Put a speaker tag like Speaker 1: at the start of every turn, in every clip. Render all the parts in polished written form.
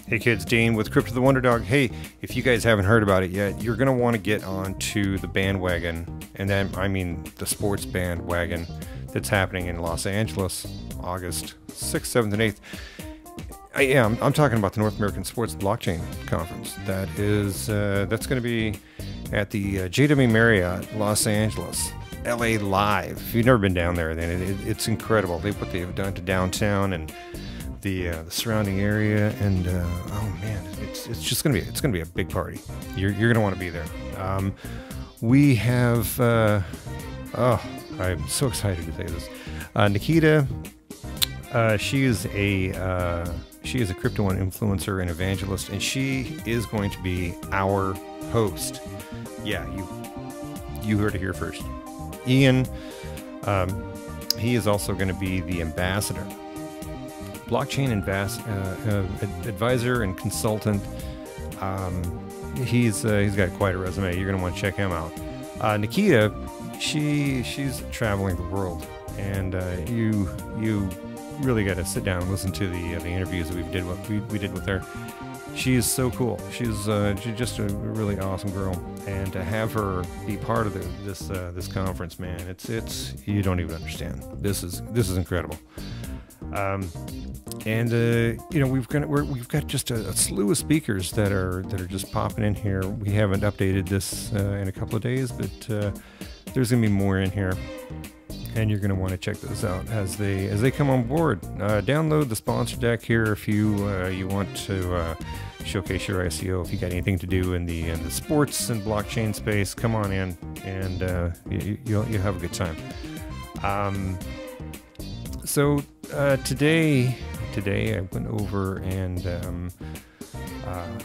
Speaker 1: Hey kids, Dane with Crypto the Wonder Dog. Hey, if you guys haven't heard about it yet, you're going to want to get onto the bandwagon, and then I mean the sports bandwagon that's happening in Los Angeles, August 6th, 7th, and 8th. I'm talking about the North American Sports Blockchain Conference. That's going to be at the JW Marriott, Los Angeles, LA Live. If you've never been down there, then it's incredible. What they've done to downtown and the surrounding area, and oh man, it's gonna be a big party. You're gonna want to be there. We have I'm so excited to say this. Nikita, she is a crypto one influencer and evangelist, and she is going to be our host. Yeah, you heard it here first. Ian, he is also going to be the ambassador. Blockchain advisor and consultant. He's got quite a resume. You're going to want to check him out. Nikita, she's traveling the world, and you really got to sit down and listen to the interviews that we did with her. She is so cool. She's just a really awesome girl, and to have her be part of this conference, man, it's you don't even understand. This is incredible. We've got just a slew of speakers that are just popping in here. We haven't updated this in a couple of days, but there's gonna be more in here, and you're gonna want to check those out as they come on board. Download the sponsor deck here if you want to showcase your ICO. If you got anything to do in the sports and blockchain space, come on in, and you'll have a good time. So today I went over, and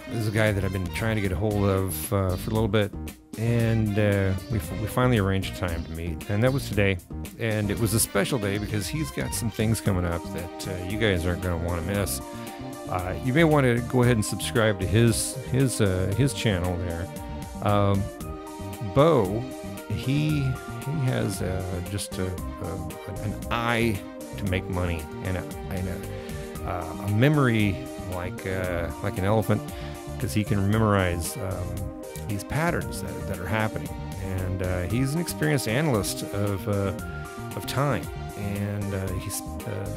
Speaker 1: there's a guy that I've been trying to get a hold of for a little bit, and we finally arranged a time to meet, and that was today. And it was a special day because he's got some things coming up that you guys aren't going to want to miss. You may want to go ahead and subscribe to his channel there. Bo, he has just an eye to make money, and a memory like an elephant, because he can memorize these patterns that are happening. And he's an experienced analyst of time, and he's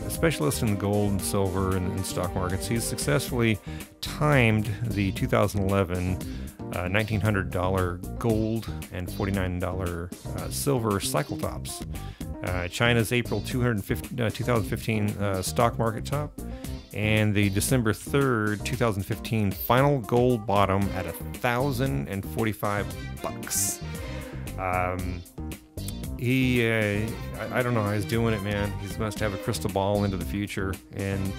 Speaker 1: a specialist in the gold and silver and stock markets. He's successfully timed the 2011 $1,900 gold and $49 silver cycle tops, China's April 2015 stock market top, and the December 3rd 2015 final gold bottom at $1,045. I don't know how he's doing it, man. He must have a crystal ball into the future. And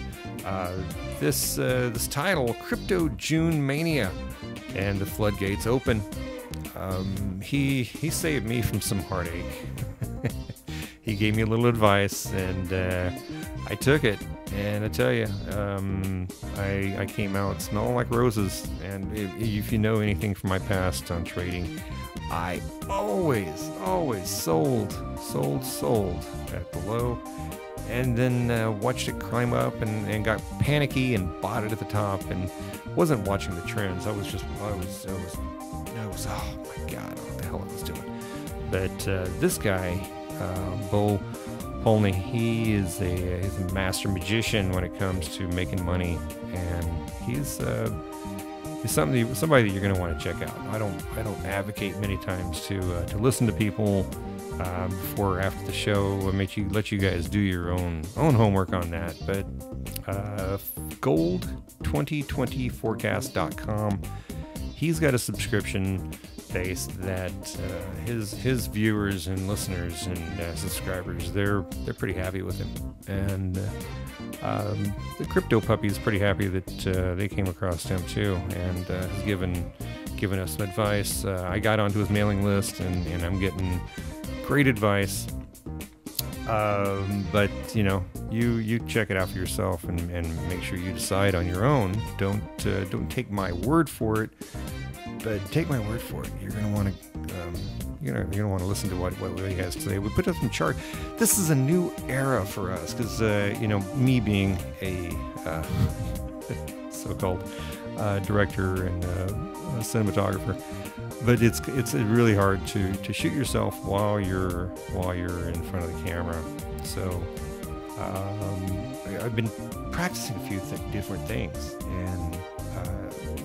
Speaker 1: this title, Crypto June Mania, and the floodgates open. He saved me from some heartache. He gave me a little advice, and I took it. And I tell you, I came out smelling like roses. And if you know anything from my past on trading, I always sold at the low, and then watched it climb up and got panicky and bought it at the top, and wasn't watching the trends. I was oh my god, what the hell I was doing. But this guy, Polny, he is a master magician when it comes to making money, and he's somebody that you're going to want to check out. I don't advocate many times to listen to people before or after the show. I let you guys do your own homework on that. But gold2020forecast.com, he's got a subscription base that his viewers and listeners and subscribers, they're pretty happy with him. And the crypto puppy is pretty happy that they came across him too, and has given us some advice. I got onto his mailing list, and I'm getting great advice. But you check it out for yourself, and make sure you decide on your own. Don't take my word for it, but take my word for it. You're gonna want to listen to what he has to say. We put up some chart. This is a new era for us, because me being a so-called director and cinematographer. But it's really hard to shoot yourself while you're in front of the camera. So I've been practicing a few different things, and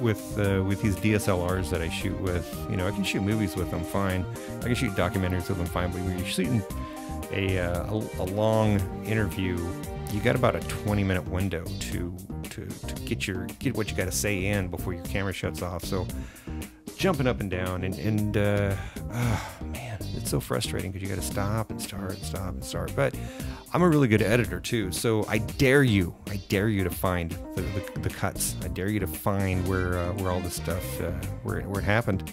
Speaker 1: with these DSLRs that I shoot with, you know, I can shoot movies with them fine. I can shoot documentaries with them fine. But when you're shooting a long interview, you got about a 20-minute window to get what you got to say in before your camera shuts off. So jumping up and down and oh man, it's so frustrating because you got to stop and start. But I'm a really good editor too, so I dare you to find the cuts. I dare you to find where all this stuff where it happened.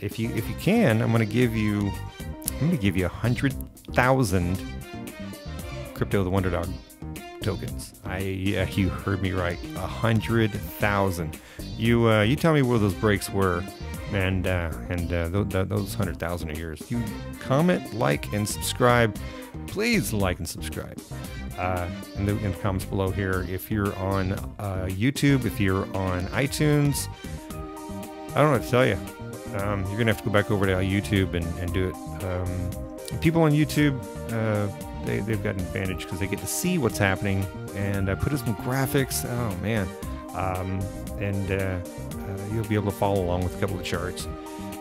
Speaker 1: If you can, I'm gonna give you 100,000 Crypto the Wonder Dog tokens. You heard me right, 100,000. You tell me where those breaks were, and those 100,000 are yours. You comment, like, and subscribe. Please like and subscribe. In the comments below here, if you're on YouTube, if you're on iTunes, I don't know what to tell you. You're gonna have to go back over to YouTube and do it. People on YouTube, they've got an advantage because they get to see what's happening, and I put in some graphics. Oh man, you'll be able to follow along with a couple of charts.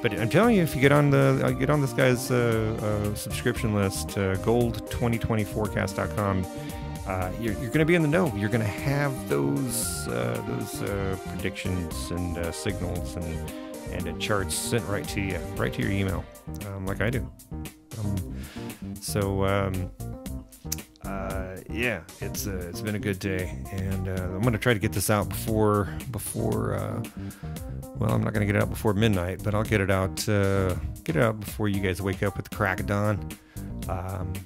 Speaker 1: But I'm telling you, if you get on this guy's subscription list, gold2020forecast.com, you're going to be in the know. You're going to have those predictions and signals and charts sent right to you, right to your email, like I do. Yeah, it's been a good day, and I'm going to try to get this out before well, I'm not going to get it out before midnight, but I'll get it out before you guys wake up with the crack of dawn,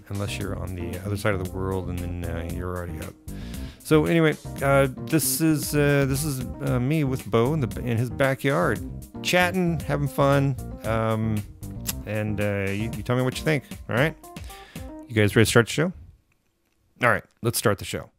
Speaker 1: unless you're on the other side of the world and then you're already up. So anyway, this is me with Bo in his backyard, chatting, having fun, and you tell me what you think. All right, you guys ready to start the show? All right, let's start the show.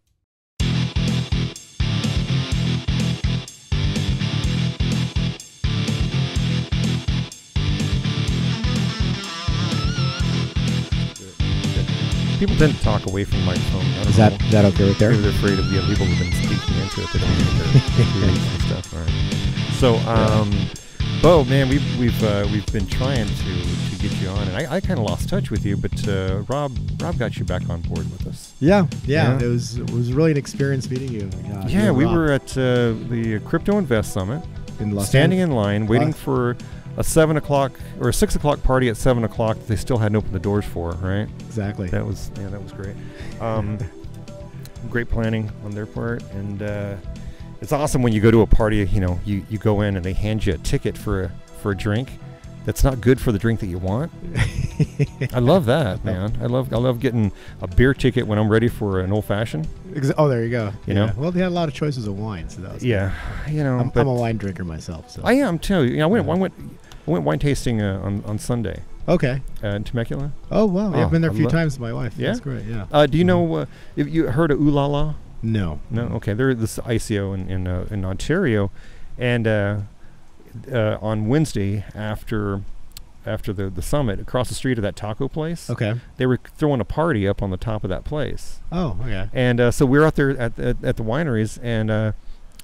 Speaker 1: People tend to talk away from the microphone.
Speaker 2: Is that okay right there?
Speaker 1: Maybe they're afraid of people who've been speaking into it. They don't get their ears and stuff. All right. So, Bo, man, we've been trying to get you on, and I kind of lost touch with you, but Rob got you back on board with us.
Speaker 2: Yeah. It was really an experience meeting you.
Speaker 1: Yeah, we were at the Crypto Invest Summit, standing in line, waiting for a 7 o'clock or a 6 o'clock party at 7 o'clock that they still hadn't opened the doors for, right?
Speaker 2: Exactly.
Speaker 1: That was great. Great planning on their part, and it's awesome when you go to a party. You know, you go in and they hand you a ticket for a drink that's not good for the drink that you want. I love that, man. I love getting a beer ticket when I'm ready for an old fashioned.
Speaker 2: Oh, there you go.
Speaker 1: You know,
Speaker 2: well, they had a lot of choices of wine, so that was
Speaker 1: good. You know,
Speaker 2: I'm a wine drinker myself. So
Speaker 1: I am too. You know, I went wine tasting on Sunday.
Speaker 2: Okay.
Speaker 1: In Temecula.
Speaker 2: Oh wow, I've been there a few times with my wife. Yeah, that's great. Yeah. Do
Speaker 1: you know if you heard of Ooh La La?
Speaker 2: No.
Speaker 1: Okay, they're this ICO in Ontario, and on Wednesday after the summit, across the street of that taco place,
Speaker 2: okay,
Speaker 1: they were throwing a party up on the top of that place.
Speaker 2: Oh, okay.
Speaker 1: And so we're out there at the wineries, and I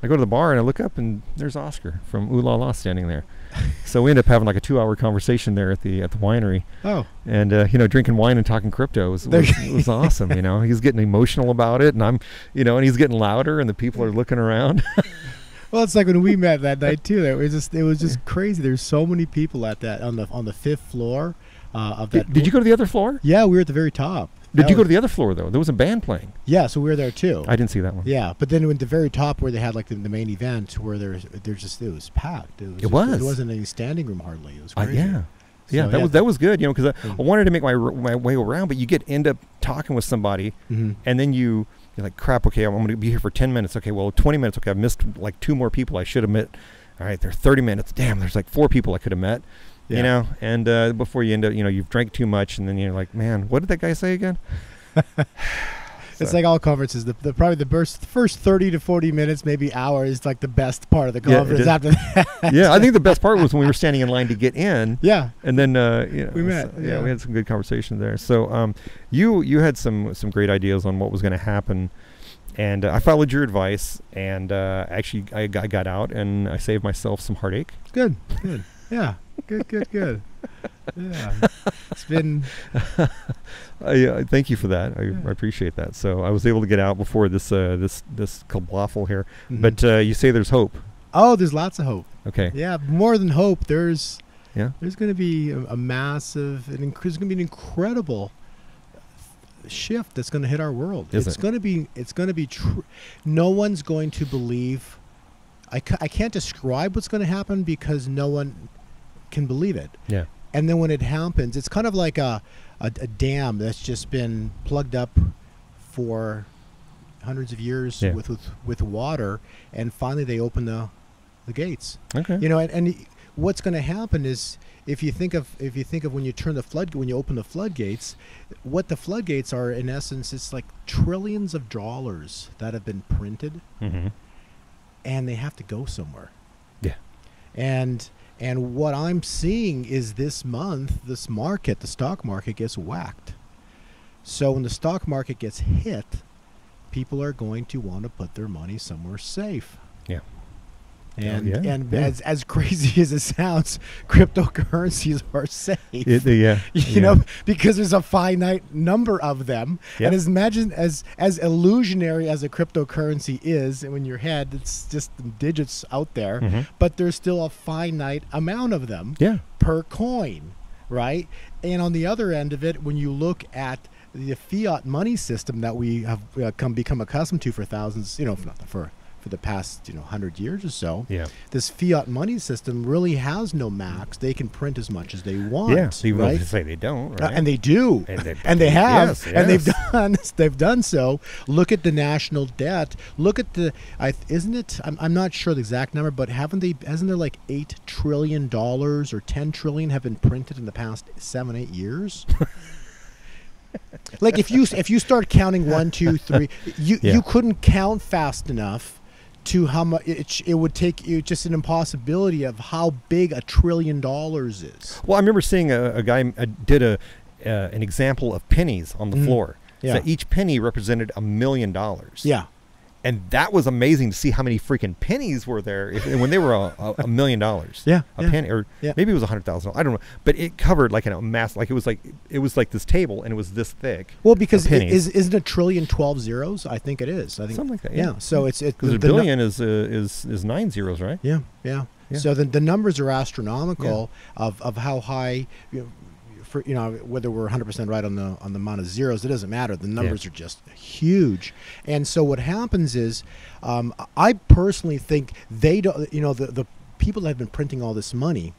Speaker 1: go to the bar and I look up and there's Oscar from Ooh La La standing there. So we end up having like a 2-hour conversation there at the winery. Oh. And you know, drinking wine and talking crypto was awesome. You know, he's getting emotional about it, and I'm, you know, and he's getting louder, and the people are looking around.
Speaker 2: Well, it's like when we met that night too. It was just crazy. There's so many people at that on the 5th floor of that.
Speaker 1: Did you go to the other floor?
Speaker 2: Yeah, we were at the very top.
Speaker 1: Did you go to the other floor though? There was a band playing.
Speaker 2: Yeah, so we were there too.
Speaker 1: I didn't see that one.
Speaker 2: Yeah, but then at the very top where they had like the main event, where it was packed. There wasn't any standing room hardly. It was crazy.
Speaker 1: Yeah. Yeah, so, that was good, you know, because I wanted to make my way around, but you end up talking with somebody, and then you're like, crap, okay, I'm going to be here for 10 minutes. Okay, well, 20 minutes. Okay, I've missed like 2 more people I should have met. All right, there's 30 minutes. Damn, there's like 4 people I could have met, you know, and before you end up, you know, you've drank too much, and then you're like, man, what did that guy say again?
Speaker 2: It's like all conferences. Probably the first 30 to 40 minutes, maybe hour, is like the best part of the conference. After that,
Speaker 1: yeah, I think the best part was when we were standing in line to get in.
Speaker 2: Yeah,
Speaker 1: and then
Speaker 2: we met.
Speaker 1: So, we had some good conversation there. So you had some great ideas on what was going to happen, and I followed your advice, and actually I got out and I saved myself some heartache.
Speaker 2: Good. Yeah, good. Yeah, it's been.
Speaker 1: Thank you for that. I appreciate that. So I was able to get out before this kerfuffle here. Mm-hmm. But you say there's hope.
Speaker 2: Oh, there's lots of hope.
Speaker 1: Okay.
Speaker 2: Yeah, more than hope. There's going to be there's going to be an incredible shift that's going to hit our world. It's going to be true. No one's going to believe. I can't describe what's going to happen because no one can believe it. Yeah. And then when it happens, it's kind of like a dam that's just been plugged up for hundreds of years with water, and finally they open the gates. Okay. You know, and what's going to happen is if you think of when you open the floodgates, what the floodgates are in essence, it's like trillions of dollars that have been printed, and they have to go somewhere. Yeah. And what I'm seeing is this month, the stock market gets whacked. So when the stock market gets hit, people are going to want to put their money somewhere safe. Yeah. And as crazy as it sounds, cryptocurrencies are safe. You know, because there's a finite number of them. Yep. And as illusionary as a cryptocurrency is, and in your head, it's just digits out there, but there's still a finite amount of them per coin, right? And on the other end of it, when you look at the fiat money system that we have become accustomed to for thousands, for the past 100 years or so, this fiat money system really has no max. They can print as much as they want.
Speaker 1: Yeah, even though they say they don't, right?
Speaker 2: And they do, and they have, and they've done so. Look at the national debt. Look at isn't it? I'm not sure the exact number, but hasn't there like $8 trillion or 10 trillion have been printed in the past 7-8 years? Like if you start counting 1, 2, 3, you couldn't count fast enough to how much it would take you. Just an impossibility of how big $1 trillion is. Well,
Speaker 1: I remember seeing a guy did an example of pennies on the floor. Yeah. So each penny represented $1 million. Yeah. And that was amazing to see how many freaking pennies were there when they were $1 million. Yeah, penny, or maybe it was 100,000. I don't know, but it covered like a mass. Like it was like this table, and it was this thick.
Speaker 2: Well, because isn't a trillion 12 zeros? I think it is. I think
Speaker 1: something like that.
Speaker 2: Yeah. So it's
Speaker 1: because a billion is 9 zeros, right?
Speaker 2: Yeah. So the numbers are astronomical of how high. For, whether we're 100% right on the amount of zeros, it doesn't matter. The numbers are just huge. And so what happens is, I personally think they don't. The people that have been printing all this money,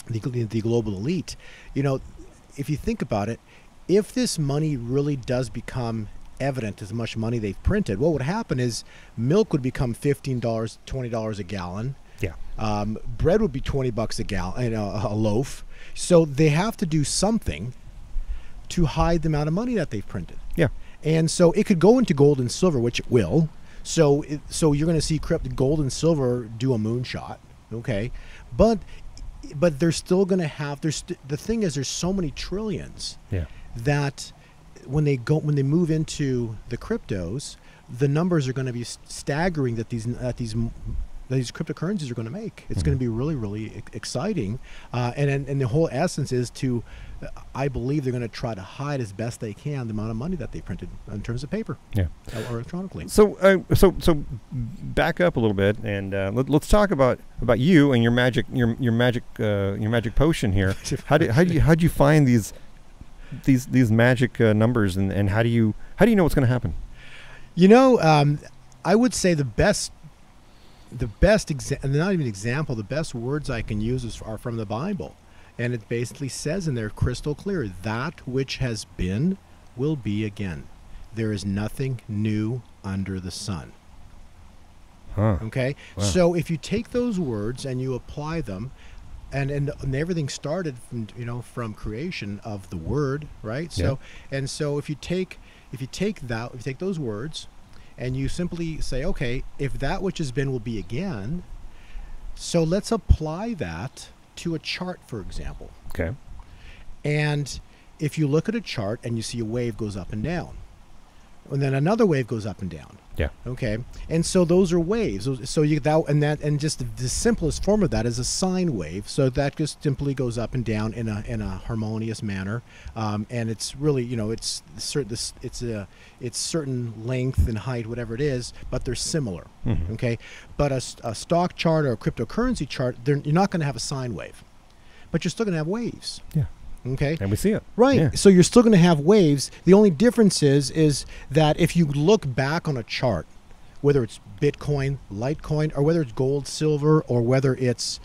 Speaker 2: the global elite. If you think about it, if this money really does become evident as much money they've printed, what would happen is milk would become $15, $20 a gallon. Yeah. Bread would be $20 a gallon, a loaf. So they have to do something to hide the amount of money that they've printed. Yeah. And so it could go into gold and silver, which it will. So you're going to see gold and silver do a moonshot, okay? But they're still going to have. The thing is, there's so many trillions that when they move into the cryptos, the numbers are going to be staggering that these cryptocurrencies are going to make. It's going to be really, really exciting. And the whole essence is I believe they're going to try to hide as best they can the amount of money that they printed in terms of paper, or electronically.
Speaker 1: So back up a little bit, and let's talk about you and your magic potion here. How'd you find these magic numbers, and how do you know what's going to happen?
Speaker 2: I would say the best not even example, the best words I can use are from the Bible. And it basically says in there crystal clear, that which has been will be again. There is nothing new under the sun. Okay? Wow. So if you take those words and you apply them, and everything started from creation of the word, right? So if you take if you take those words and you simply say, okay, if that which has been will be again, so let's apply that to a chart, for example.
Speaker 1: Okay.
Speaker 2: And if you look at a chart and you see a wave goes up and down, and then another wave goes up and down.
Speaker 1: Yeah.
Speaker 2: Okay. And so those are waves. So and just the simplest form of that is a sine wave. So that just simply goes up and down in a harmonious manner. And it's really, it's certain length and height, whatever it is, but they're similar.
Speaker 1: Mm-hmm. Okay.
Speaker 2: But a stock chart or a cryptocurrency chart, you're not going to have a sine wave, but you're still going to have waves.
Speaker 1: Yeah.
Speaker 2: Okay.
Speaker 1: And we see it.
Speaker 2: Right.
Speaker 1: Yeah.
Speaker 2: So you're still going to have waves. The only difference is that if you look back on a chart, whether it's Bitcoin, Litecoin, or whether it's gold, silver, or whether it's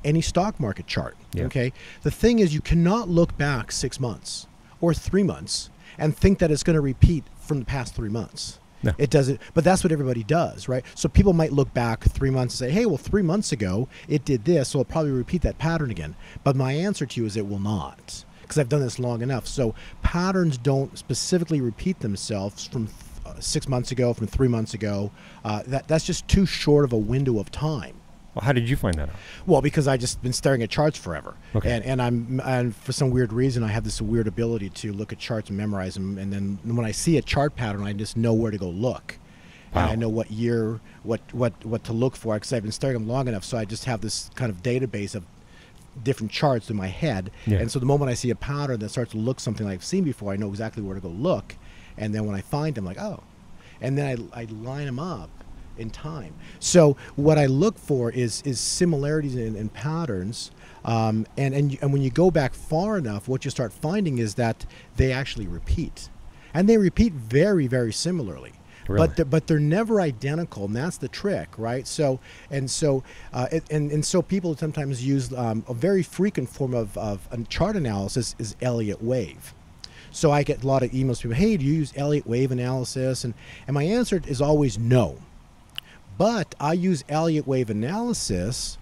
Speaker 2: any stock market chart, okay, the thing is you cannot look back 6 months or 3 months and think that it's going to repeat from the past 3 months. No. It doesn't, but that's what everybody does, right? So people might look back 3 months and say, hey, well, 3 months ago it did this, so it'll probably repeat that pattern again. But my answer to you is it will not, because I've done this long enough. So patterns don't specifically repeat themselves from 6 months ago, from 3 months ago. That's just too short of a window of time.
Speaker 1: Well, how did you find that out?
Speaker 2: Well, because I just been staring at charts forever, okay. and for some weird reason I have this weird ability to look at charts and memorize them, and then when I see a chart pattern, I just know where to go look, and I know what year, what to look for, because I've been staring them long enough. So I just have this kind of database of different charts in my head, and so the moment I see a pattern that starts to look something like I've seen before, I know exactly where to go look, and then when I find them, like, oh, and then I line them up in time. So what I look for is similarities in patterns, and when you go back far enough, what you start finding is that they actually repeat, and they repeat very, very similarly. Really? But they're never identical, and that's the trick, right? So so people sometimes use a very frequent form of a chart analysis is Elliott wave. So I get a lot of emails from people, hey, do you use Elliott wave analysis? And my answer is always no. But I use Elliott wave analysis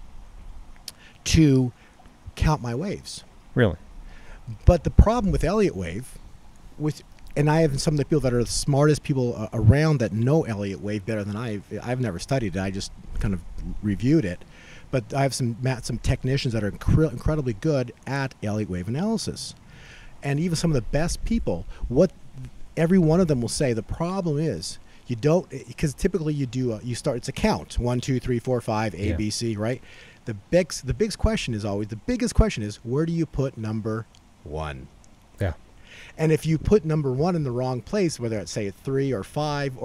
Speaker 2: to count my waves.
Speaker 1: Really?
Speaker 2: But the problem with Elliott wave, and I have some of the people that are the smartest people around that know Elliott wave better than I've never studied it. I just kind of reviewed it. But I have some technicians that are incredibly good at Elliott wave analysis. And even some of the best people, every one of them will say, the problem is, you don't, because typically it's a count, 1, 2, 3, 4, 5, A, B, C, right? The biggest question is, where do you put number 1?
Speaker 1: Yeah.
Speaker 2: And if you put number 1 in the wrong place, whether it's say 3 or 5,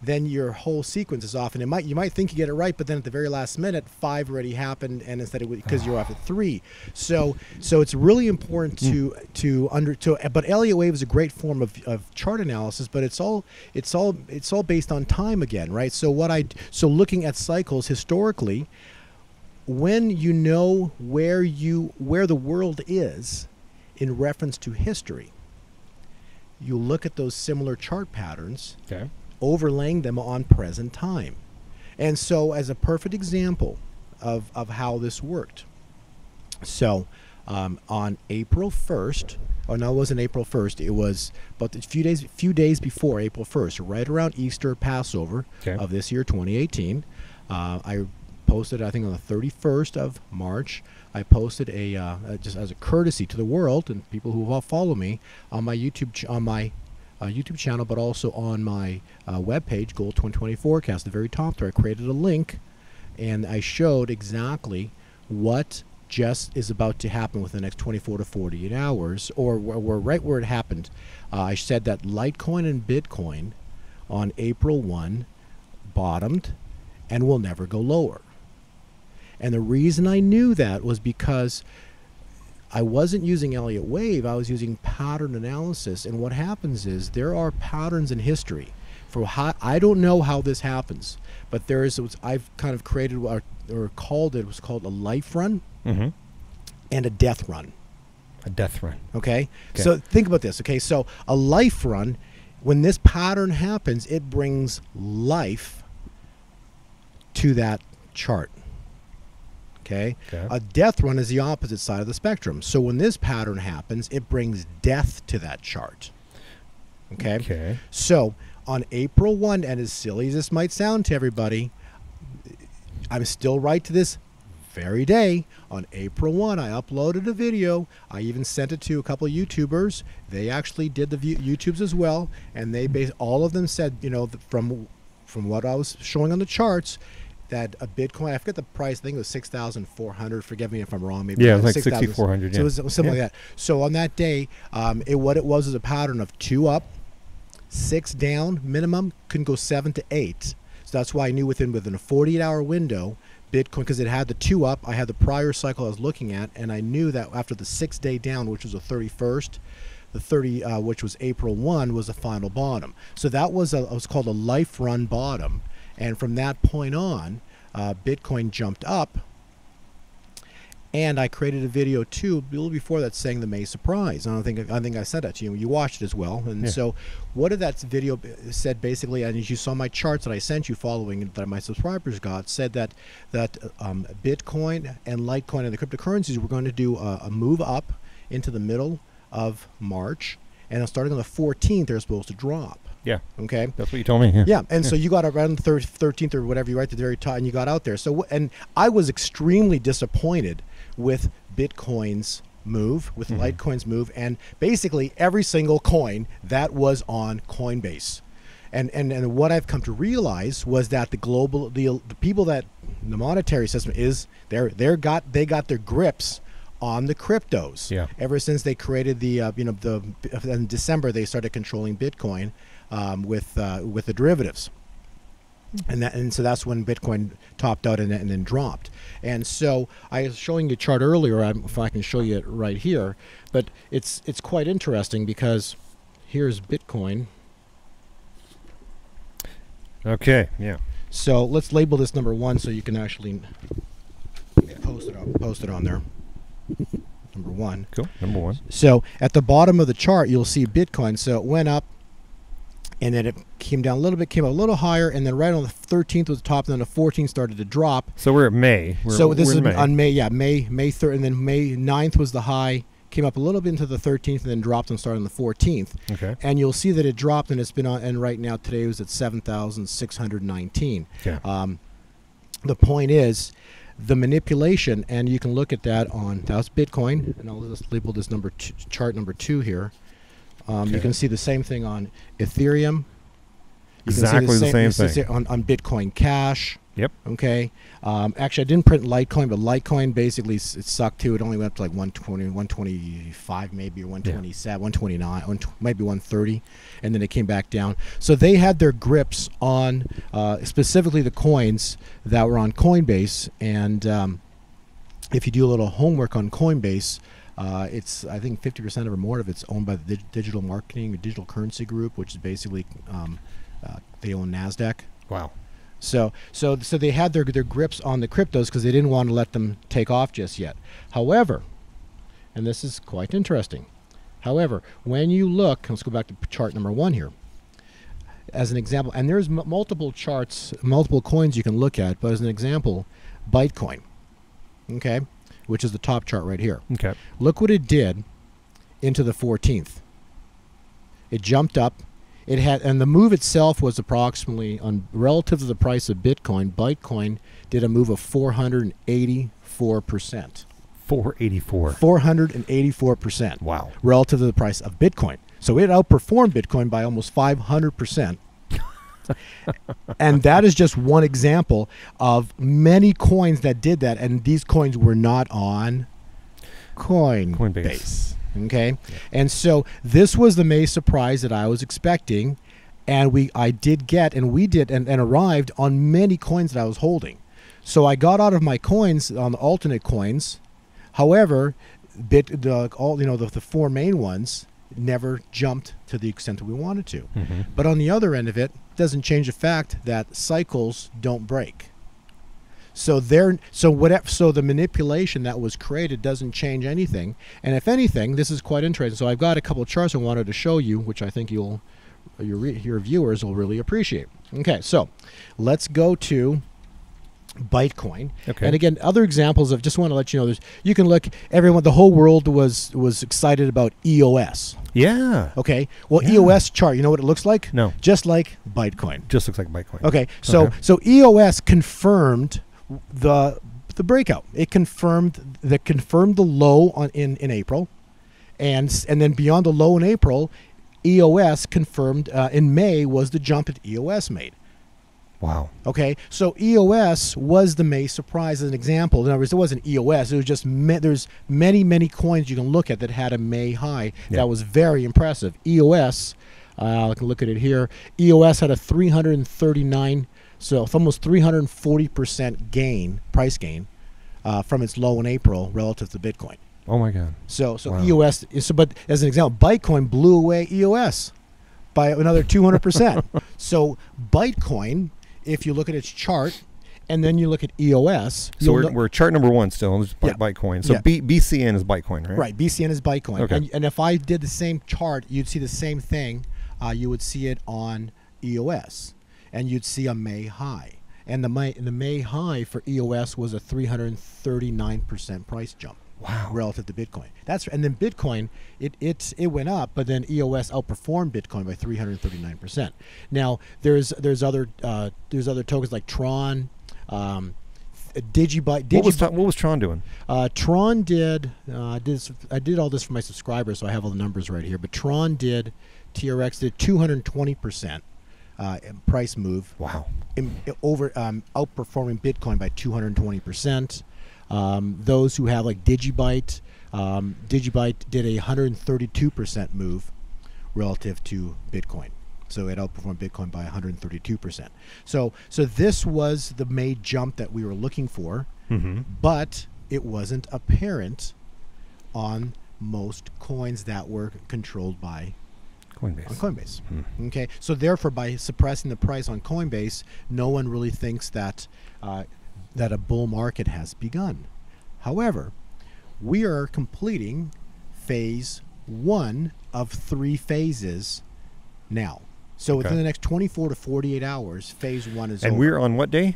Speaker 2: then your whole sequence is off. And you might think you get it right, but then at the very last minute, 5 already happened, and instead because you're off at 3. So it's really important but Elliott wave is a great form of chart analysis, but it's all based on time again, right? So looking at cycles historically, when you know where the world is in reference to history, you look at those similar chart patterns, overlaying them on present time. And so as a perfect example of how this worked, so on April 1st, oh no, it wasn't April 1st, it was about a few days before April 1st, right around Easter, Passover of this year, 2018, I posted, I think on the 31st of March, I posted just as a courtesy to the world and people who follow me on my YouTube channel, but also on my webpage, Gold 2020 Forecast. At the very top there, I created a link, and I showed exactly what just is about to happen within the next 24 to 48 hours, or right where it happened. I said that Litecoin and Bitcoin on April 1 bottomed and will never go lower. And the reason I knew that was because I wasn't using Elliott wave, I was using pattern analysis. And what happens is there are patterns in history. I don't know how this happens, but I've kind of created or called it was called a life run and a death run.
Speaker 1: A death run.
Speaker 2: Okay? So think about this. Okay, so a life run, when this pattern happens, it brings life to that chart. Okay? A death run is the opposite side of the spectrum. So when this pattern happens, it brings death to that chart. Okay. So on April 1, and as silly as this might sound to everybody, I'm still right to this very day. On April 1, I uploaded a video. I even sent it to a couple of YouTubers. They actually did the YouTubes as well, and all of them said, you know, from what I was showing on the charts, that a Bitcoin, I forget the price, I think it was 6,400. Forgive me if I'm wrong. Maybe
Speaker 1: it was like 6,400.
Speaker 2: So it was something like that. So on that day, what it was a pattern of 2 up, 6 down minimum, couldn't go 7 to 8. So that's why I knew within a 48-hour window, Bitcoin, because it had the 2 up, I had the prior cycle I was looking at, and I knew that after the 6-day down, which was the 31st, the 30, which was April 1, was the final bottom. So that was it was called a life run bottom, and from that point on, Bitcoin jumped up. And I created a video too, a little before that, saying the May surprise. I think I said that to you. You watched it as well. And so, what did that video said basically? And as you saw my charts that I sent you following that my subscribers got, said that Bitcoin and Litecoin and the cryptocurrencies were going to do a move up into the middle of March, and starting on the 14th, they're supposed to drop.
Speaker 1: Yeah.
Speaker 2: Okay.
Speaker 1: That's what you told me.
Speaker 2: Yeah. And so you got around the 13th or whatever, you right at the very top, and you got out there. So, and I was extremely disappointed with Bitcoin's move, with Litecoin's move, and basically every single coin that was on Coinbase. And what I've come to realize was that the people that the monetary system is they got their grips on the cryptos.
Speaker 1: Yeah.
Speaker 2: Ever since they created in December they started controlling Bitcoin with the derivatives. And so that's when Bitcoin topped out and then dropped. And so I was showing you a chart earlier. If I can show you it right here, but it's quite interesting because here's Bitcoin.
Speaker 1: Okay. Yeah.
Speaker 2: So let's label this number 1 so you can actually post it on there. Number 1.
Speaker 1: Cool. Number 1.
Speaker 2: So at the bottom of the chart, you'll see Bitcoin. So it went up, and then it came down a little bit, came a little higher, and then right on the 13th was the top, and then the 14th started to drop.
Speaker 1: So we're at May.
Speaker 2: So this is on May, May 3rd, and then May 9th was the high, came up a little bit into the 13th, and then dropped and started on the 14th.
Speaker 1: Okay.
Speaker 2: And you'll see that it dropped, and it's been on, and right now today it was at 7,619.
Speaker 1: Okay.
Speaker 2: The point is, the manipulation, and you can look at that that's Bitcoin, and I'll just label this chart number 2 here. You can see the same thing on Ethereum.
Speaker 1: Exactly the same thing
Speaker 2: on Bitcoin Cash.
Speaker 1: Yep.
Speaker 2: Okay. Actually, I didn't print Litecoin, but Litecoin basically it sucked too. It only went up to like 120, 125 maybe, or 127, 129, maybe 130, and then it came back down. So they had their grips on specifically the coins that were on Coinbase, and if you do a little homework on Coinbase, it's I think 50% or more of it's owned by the digital marketing or digital currency group, which is basically they own NASDAQ.
Speaker 1: Wow.
Speaker 2: So they had their grips on the cryptos because they didn't want to let them take off just yet. However, and this is quite interesting. However, when you look, let's go back to chart number 1 here, as an example, and there's multiple charts, multiple coins you can look at, but as an example, Bitcoin, okay, which is the top chart right here.
Speaker 1: Okay.
Speaker 2: Look what it did into the 14th. It jumped up. It had, and the move itself was approximately, on relative to the price of Bitcoin, Bitcoin did a move of 484%.
Speaker 1: 484.
Speaker 2: 484%.
Speaker 1: Wow.
Speaker 2: Relative to the price of Bitcoin. So it outperformed Bitcoin by almost 500%. And that is just one example of many coins that did that, and these coins were not on Coinbase. Okay, yeah. And so this was the May surprise that I was expecting, and we arrived on many coins that I was holding. So I got out of my coins on the alternate coins. However, the 4 main ones never jumped to the extent that we wanted to.
Speaker 1: Mm-hmm.
Speaker 2: But on the other end of it, doesn't change the fact that cycles don't break. So the manipulation that was created doesn't change anything. And if anything, this is quite interesting. So I've got a couple of charts I wanted to show you, which I think your viewers will really appreciate. Okay, so let's go to BITCOIN.
Speaker 1: Okay.
Speaker 2: And again, other examples of, just want to let you know, you can look, everyone, the whole world was excited about EOS.
Speaker 1: Yeah.
Speaker 2: Okay. Well,
Speaker 1: Yeah.
Speaker 2: EOS chart, you know what it looks like?
Speaker 1: No.
Speaker 2: Just like BITCOIN.
Speaker 1: Just looks like Bitcoin.
Speaker 2: Okay. So EOS confirmed the breakout. It confirmed the low in April, and then beyond the low in April, EOS confirmed in May was the jump that EOS made.
Speaker 1: Wow.
Speaker 2: Okay, so EOS was the May surprise as an example. In other words, it wasn't EOS. It was just there's many coins you can look at that had a May high.
Speaker 1: Yeah.
Speaker 2: That was very impressive. EOS, I can look at it here. EOS had a 339, so it's almost 340% gain, price gain, from its low in April relative to Bitcoin.
Speaker 1: Oh my God.
Speaker 2: So
Speaker 1: Wow.
Speaker 2: EOS. But as an example, Bitcoin blew away EOS by another 200%. So Bitcoin, if you look at its chart, and then you look at EOS.
Speaker 1: So we're chart number 1 still. Just
Speaker 2: Yeah.
Speaker 1: Bitcoin. So
Speaker 2: Yeah.
Speaker 1: BCN is Bitcoin, right?
Speaker 2: Right, BCN is Bitcoin.
Speaker 1: Okay.
Speaker 2: And if I did the same chart, you'd see the same thing. You would see it on EOS, and you'd see a May high. And the May high for EOS was a 339% price jump.
Speaker 1: Wow.
Speaker 2: Relative to Bitcoin. And then Bitcoin, it went up, but then EOS outperformed Bitcoin by 339%. Now there's other tokens like Tron, Digibyte.
Speaker 1: What was Tron doing?
Speaker 2: Tron did I did all this for my subscribers, so I have all the numbers right here. But Tron did 220% price move.
Speaker 1: Wow.
Speaker 2: Outperforming Bitcoin by 220%. Those who have like Digibyte, Digibyte did a 132% move relative to Bitcoin. So it outperformed Bitcoin by 132%. So this was the May jump that we were looking for, but it wasn't apparent on most coins that were controlled by Coinbase. Okay, so therefore, by suppressing the price on Coinbase, no one really thinks that that a bull market has begun. However, we are completing phase 1 of 3 phases now. So within the next 24 to 48 hours, phase 1 is over.
Speaker 1: And we're on what day?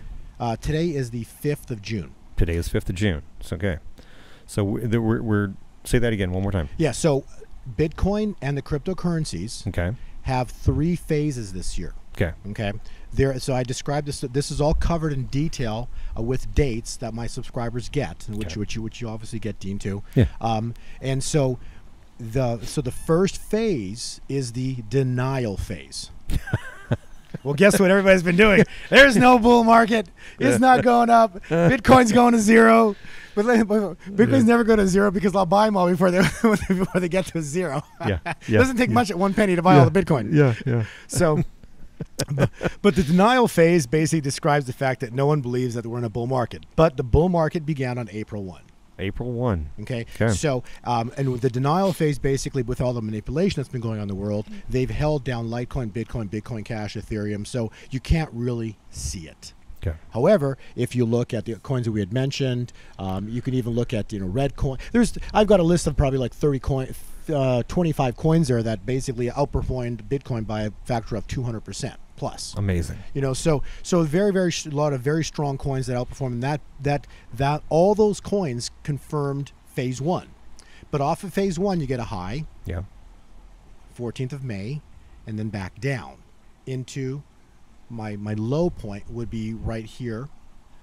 Speaker 2: Today is the 5th of June.
Speaker 1: Today is 5th of June. It's okay. So we're say that again one more time.
Speaker 2: Yeah, so Bitcoin and the cryptocurrencies have 3 phases this year. Okay. So I described this. This is all covered in detail with dates that my subscribers get, which you obviously get, Dean, too.
Speaker 1: Yeah.
Speaker 2: And so the first phase is the denial phase. Well, guess what everybody's been doing? There's no bull market. It's not going up. Bitcoin's going to zero. But Bitcoin's never going to zero because I'll buy them all before they get to zero. It doesn't take much at 1 penny to buy all the Bitcoin.
Speaker 1: Yeah.
Speaker 2: So, but the denial phase basically describes the fact that no one believes that we're in a bull market. But the bull market began on April 1.
Speaker 1: April 1.
Speaker 2: Okay. So, and with the denial phase, basically, with all the manipulation that's been going on in the world, they've held down Litecoin, Bitcoin Cash, Ethereum. So you can't really see it.
Speaker 1: Okay.
Speaker 2: However, if you look at the coins that we had mentioned, you can even look at red coin. I've got a list of probably like 25 coins there that basically outperformed Bitcoin by a factor of 200% plus.
Speaker 1: Amazing.
Speaker 2: So very a lot of very strong coins that outperform, and that all those coins confirmed phase 1. But off of phase 1, you get a high.
Speaker 1: Yeah.
Speaker 2: 14th of May, and then back down into my low point would be right here,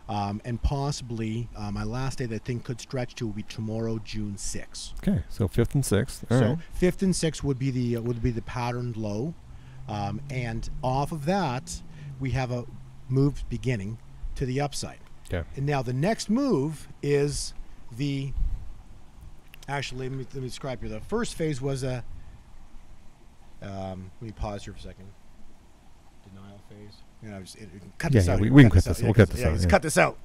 Speaker 2: and possibly my last day that I think could stretch to will be tomorrow, June 6th.
Speaker 1: Okay, so 5th and 6th. All
Speaker 2: so
Speaker 1: right.
Speaker 2: 5th and 6th would be the patterned low, and off of that we have a move beginning to the upside.
Speaker 1: Okay.
Speaker 2: And now the next move is actually let me describe here. The first phase was let me pause here for a second. Denial phase. Cut this out.
Speaker 1: We can cut this. We'll cut this out.
Speaker 2: Let's cut this out.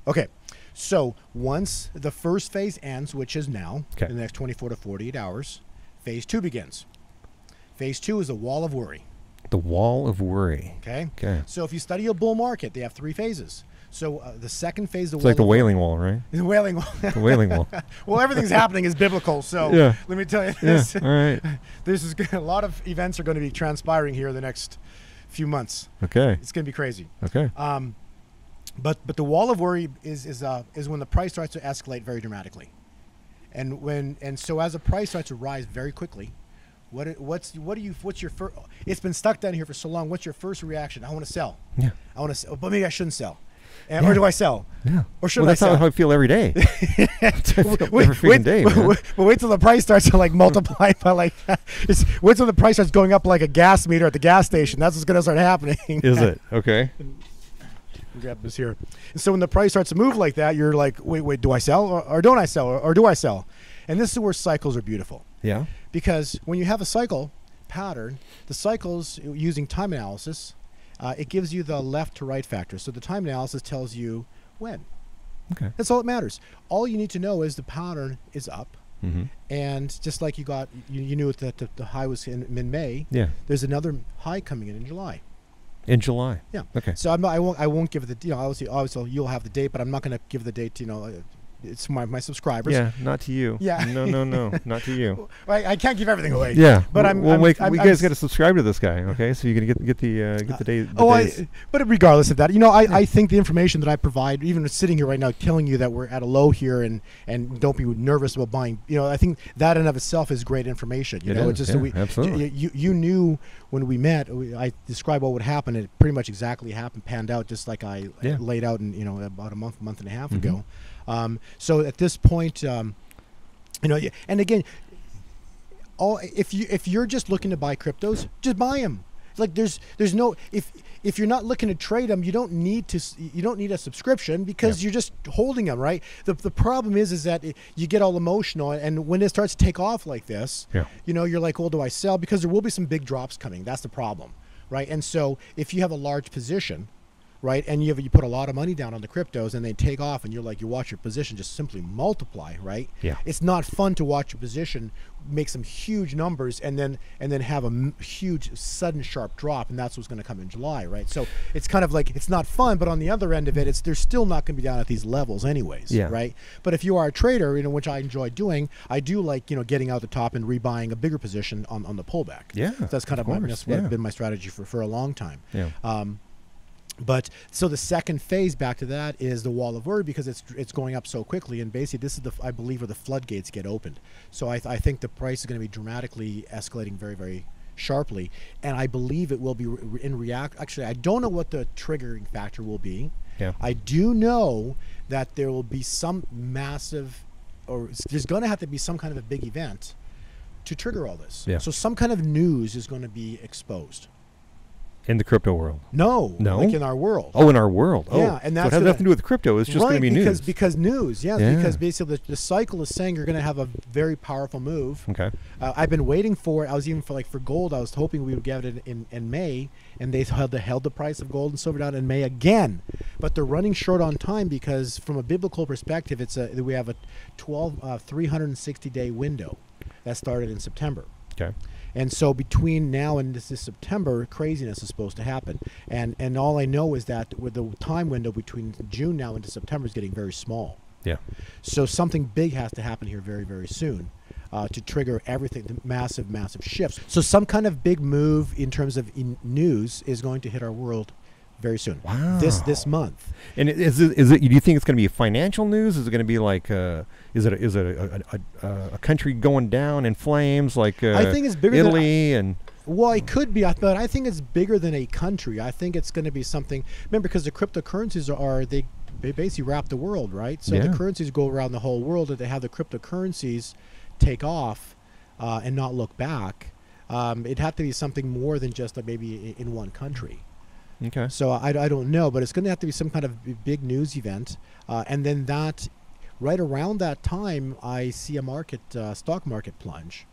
Speaker 2: Okay. So once the first phase ends, which is now, in the next 24 to 48 hours, phase 2 begins. Phase 2 is the wall of worry.
Speaker 1: The wall of worry.
Speaker 2: Okay.
Speaker 1: Okay.
Speaker 2: So if you study a bull market, they have 3 phases. So the second phase,
Speaker 1: It's like the Wailing Wall, right?
Speaker 2: The Wailing Wall.
Speaker 1: The Wailing Wall.
Speaker 2: Well, everything's happening is biblical. So let me tell you this.
Speaker 1: Yeah. All right.
Speaker 2: This is good. A lot of events are going to be transpiring here the next few months.
Speaker 1: Okay.
Speaker 2: It's going to be crazy.
Speaker 1: Okay.
Speaker 2: But the wall of worry is when the price starts to escalate very dramatically, and so as the price starts to rise very quickly, what's your first? It's been stuck down here for so long. What's your first reaction? I want to sell.
Speaker 1: Yeah.
Speaker 2: I want to sell, but maybe I shouldn't sell. Or do I sell?
Speaker 1: Yeah.
Speaker 2: Or should I
Speaker 1: that's
Speaker 2: sell?
Speaker 1: how I feel every day. Every freaking day, man.
Speaker 2: Wait till the price starts to like multiply by like. Wait till the price starts going up like a gas meter at the gas station. That's what's going to start happening.
Speaker 1: Is it? Okay.
Speaker 2: Grab this here. And so when the price starts to move like that, you're like, wait, do I sell or don't I sell or do I sell? And this is where cycles are beautiful.
Speaker 1: Yeah.
Speaker 2: Because when you have a cycle pattern, the cycles using time analysis, it gives you the left to right factor. So the time analysis tells you when.
Speaker 1: Okay.
Speaker 2: That's all that matters. All you need to know is the pattern is up.
Speaker 1: Mm-hmm.
Speaker 2: And just like you knew that the high was in May. Yeah. There's another high coming in July.
Speaker 1: In July.
Speaker 2: Yeah.
Speaker 1: Okay.
Speaker 2: So I won't give the obviously you'll have the date, but I'm not going to give the date. It's my subscribers.
Speaker 1: Yeah, not to you.
Speaker 2: Yeah.
Speaker 1: No, not to you.
Speaker 2: I can't give everything away.
Speaker 1: Yeah.
Speaker 2: But
Speaker 1: we guys got to subscribe to this guy, okay? So you can get the date.
Speaker 2: But regardless of that, I think the information that I provide, even sitting here right now, telling you that we're at a low here and don't be nervous about buying. I think that in and of itself is great information. It's just
Speaker 1: absolutely.
Speaker 2: You knew when we met. I described what would happen. It pretty much exactly panned out, just like I laid out in about a month and a half ago. So at this point, and again, if you're just looking to buy cryptos, just buy them. Like there's no if you're not looking to trade them, you don't need a subscription because you're just holding them, right? The problem is that you get all emotional, and when it starts to take off like this, you're like, well, do I sell? Because there will be some big drops coming. That's the problem, right? And so if you have a large position, right, and you put a lot of money down on the cryptos and they take off, and you watch your position just simply multiply, right? Yeah. It's not fun to watch your position make some huge numbers and then have a huge sudden sharp drop, and that's what's going to come in July, right? So it's kind of like, it's not fun, but on the other end of it, they're still not going to be down at these levels anyways, right? But if you are a trader, which I enjoy doing, I do like getting out the top and rebuying a bigger position on the pullback. Yeah, so that's kind of been my strategy for a long time. Yeah. But so the second phase back to that is the wall of worry, because it's going up so quickly, and basically this is I believe where the floodgates get opened. So I think the price is going to be dramatically escalating very, very sharply, and I believe it will be actually I don't know what the triggering factor will be. Yeah. I do know that there will be some massive, or there's going to have to be some kind of a big event to trigger all this. Yeah. So some kind of news is going to be exposed.
Speaker 1: In the crypto world?
Speaker 2: No, like in our world.
Speaker 1: Oh, in our world. Oh,
Speaker 2: yeah, and that's
Speaker 1: so it has nothing to do with crypto. It's just going to be news.
Speaker 2: Because news, because basically the cycle is saying you're going to have a very powerful move. Okay. I've been waiting for it. I was even for gold. I was hoping we would get it in May, and they held the price of gold and silver down in May again. But they're running short on time because from a biblical perspective, we have a 360-day window that started in September. Okay. And so between now and this September, craziness is supposed to happen. And all I know is that with the time window between June now into September is getting very small. Yeah. So something big has to happen here very, very soon to trigger everything, the massive, massive shifts. So some kind of big move in terms of news is going to hit our world very soon. Wow. This month. And
Speaker 1: is it? Do you think it's going to be financial news? Is it going to be like is it a country going down in flames like I think it's bigger Italy and
Speaker 2: well, it could be, but I think it's bigger than a country. I think it's going to be something. Remember, because the cryptocurrencies they basically wrap the world, right? So the currencies go around the whole world, and they have the cryptocurrencies take off and not look back. It'd have to be something more than just maybe in one country. Okay. So I don't know, but it's going to have to be some kind of big news event, and then that right around that time, I see a stock market plunge.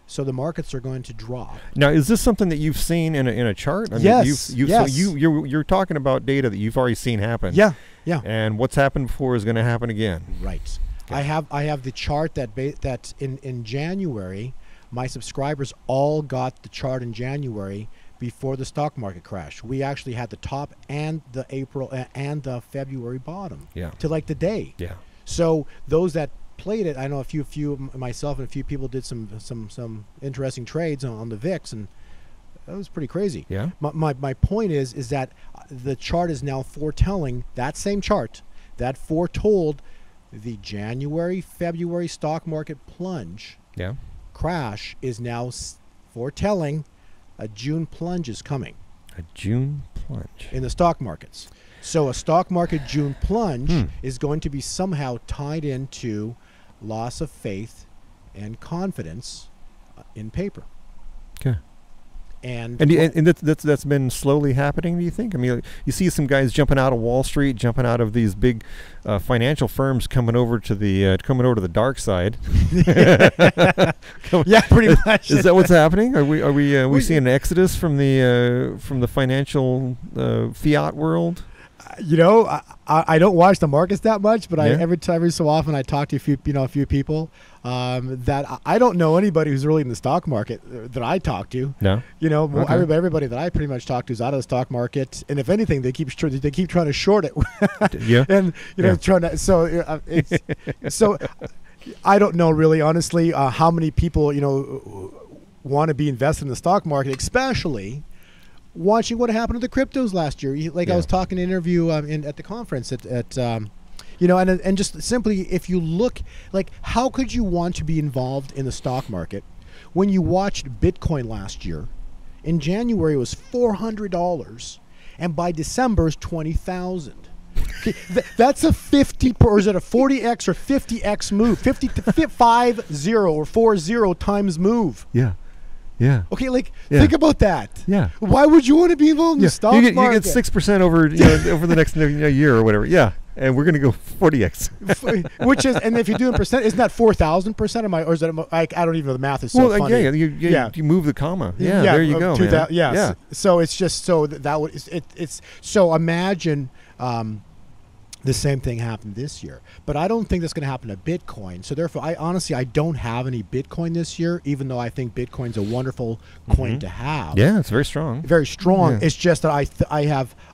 Speaker 2: So the markets are going to drop.
Speaker 1: Now, is this something that you've seen in a chart? I mean,
Speaker 2: yes.
Speaker 1: Yes. So you're talking about data that you've already seen happen.
Speaker 2: Yeah. Yeah.
Speaker 1: And what's happened before is going to happen again.
Speaker 2: Right. Okay. I have the chart that in January, my subscribers all got the chart in January. Before the stock market crash, we actually had the top and the April and the February bottom. Yeah. To like the day. Yeah. So those that played it, I know a few myself and a few people did some interesting trades on the VIX, and pretty crazy.
Speaker 1: Yeah.
Speaker 2: My point is that the chart is now foretelling, that same chart that foretold the January, February stock market plunge crash is now foretelling a June plunge is coming.
Speaker 1: A June plunge.
Speaker 2: In the stock markets. So a stock market June plunge is going to be somehow tied into loss of faith and confidence in paper.
Speaker 1: Okay.
Speaker 2: And
Speaker 1: that's been slowly happening, do you think? I mean, you see some guys jumping out of Wall Street, jumping out of these big financial firms, coming over to the dark side.
Speaker 2: Yeah, pretty much.
Speaker 1: Is that what's happening? Are we seeing an exodus from the financial fiat world?
Speaker 2: I don't watch the markets that much, but every so often I talk to a few people that I don't know anybody who's really in the stock market that I talk to.
Speaker 1: No,
Speaker 2: everybody that I pretty much talk to is out of the stock market, and if anything, they keep trying to short it.
Speaker 1: Yeah,
Speaker 2: and trying to so I don't know really honestly how many people want to be invested in the stock market, especially watching what happened to the cryptos last year. I was talking in an interview at the conference and just simply, if you look, how could you want to be involved in the stock market when you watched Bitcoin last year? In January, it was $400, and by December, it's $20,000. Okay, that's a 50, or is it a 40x or 50x move? 50 or 40 times move.
Speaker 1: Yeah. Yeah.
Speaker 2: Okay, think about that.
Speaker 1: Yeah.
Speaker 2: Why would you want to be involved in the stock market?
Speaker 1: You get 6% over over the next year or whatever. Yeah. And we're going to go 40x.
Speaker 2: Which is, and if you're doing percent, isn't that 4,000% or is that, I don't even know, the math is so funny.
Speaker 1: Yeah, you move the comma. Yeah, there you go, man.
Speaker 2: Yeah. So it's just, so imagine the same thing happened this year. But I don't think that's going to happen to Bitcoin. So therefore, I don't have any Bitcoin this year, even though I think Bitcoin's a wonderful coin to have.
Speaker 1: Yeah, it's very strong.
Speaker 2: Very strong. Yeah. It's just that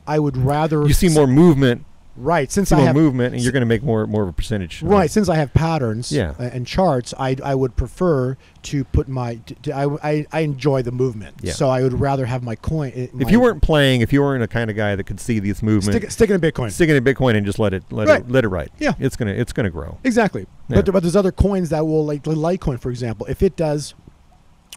Speaker 2: I would rather...
Speaker 1: You see more movement.
Speaker 2: Right, since
Speaker 1: I
Speaker 2: have
Speaker 1: more movement, and you're going to make more of a percentage.
Speaker 2: Right, since I have patterns and charts, I would prefer to put I enjoy the movement. Yeah. So I would rather have my coin.
Speaker 1: If you weren't a kind of guy that could see these movements,
Speaker 2: stick in Bitcoin,
Speaker 1: and just let it ride. Yeah, it's gonna grow.
Speaker 2: Exactly. Yeah. But there's other coins that will, like Litecoin, for example. If it does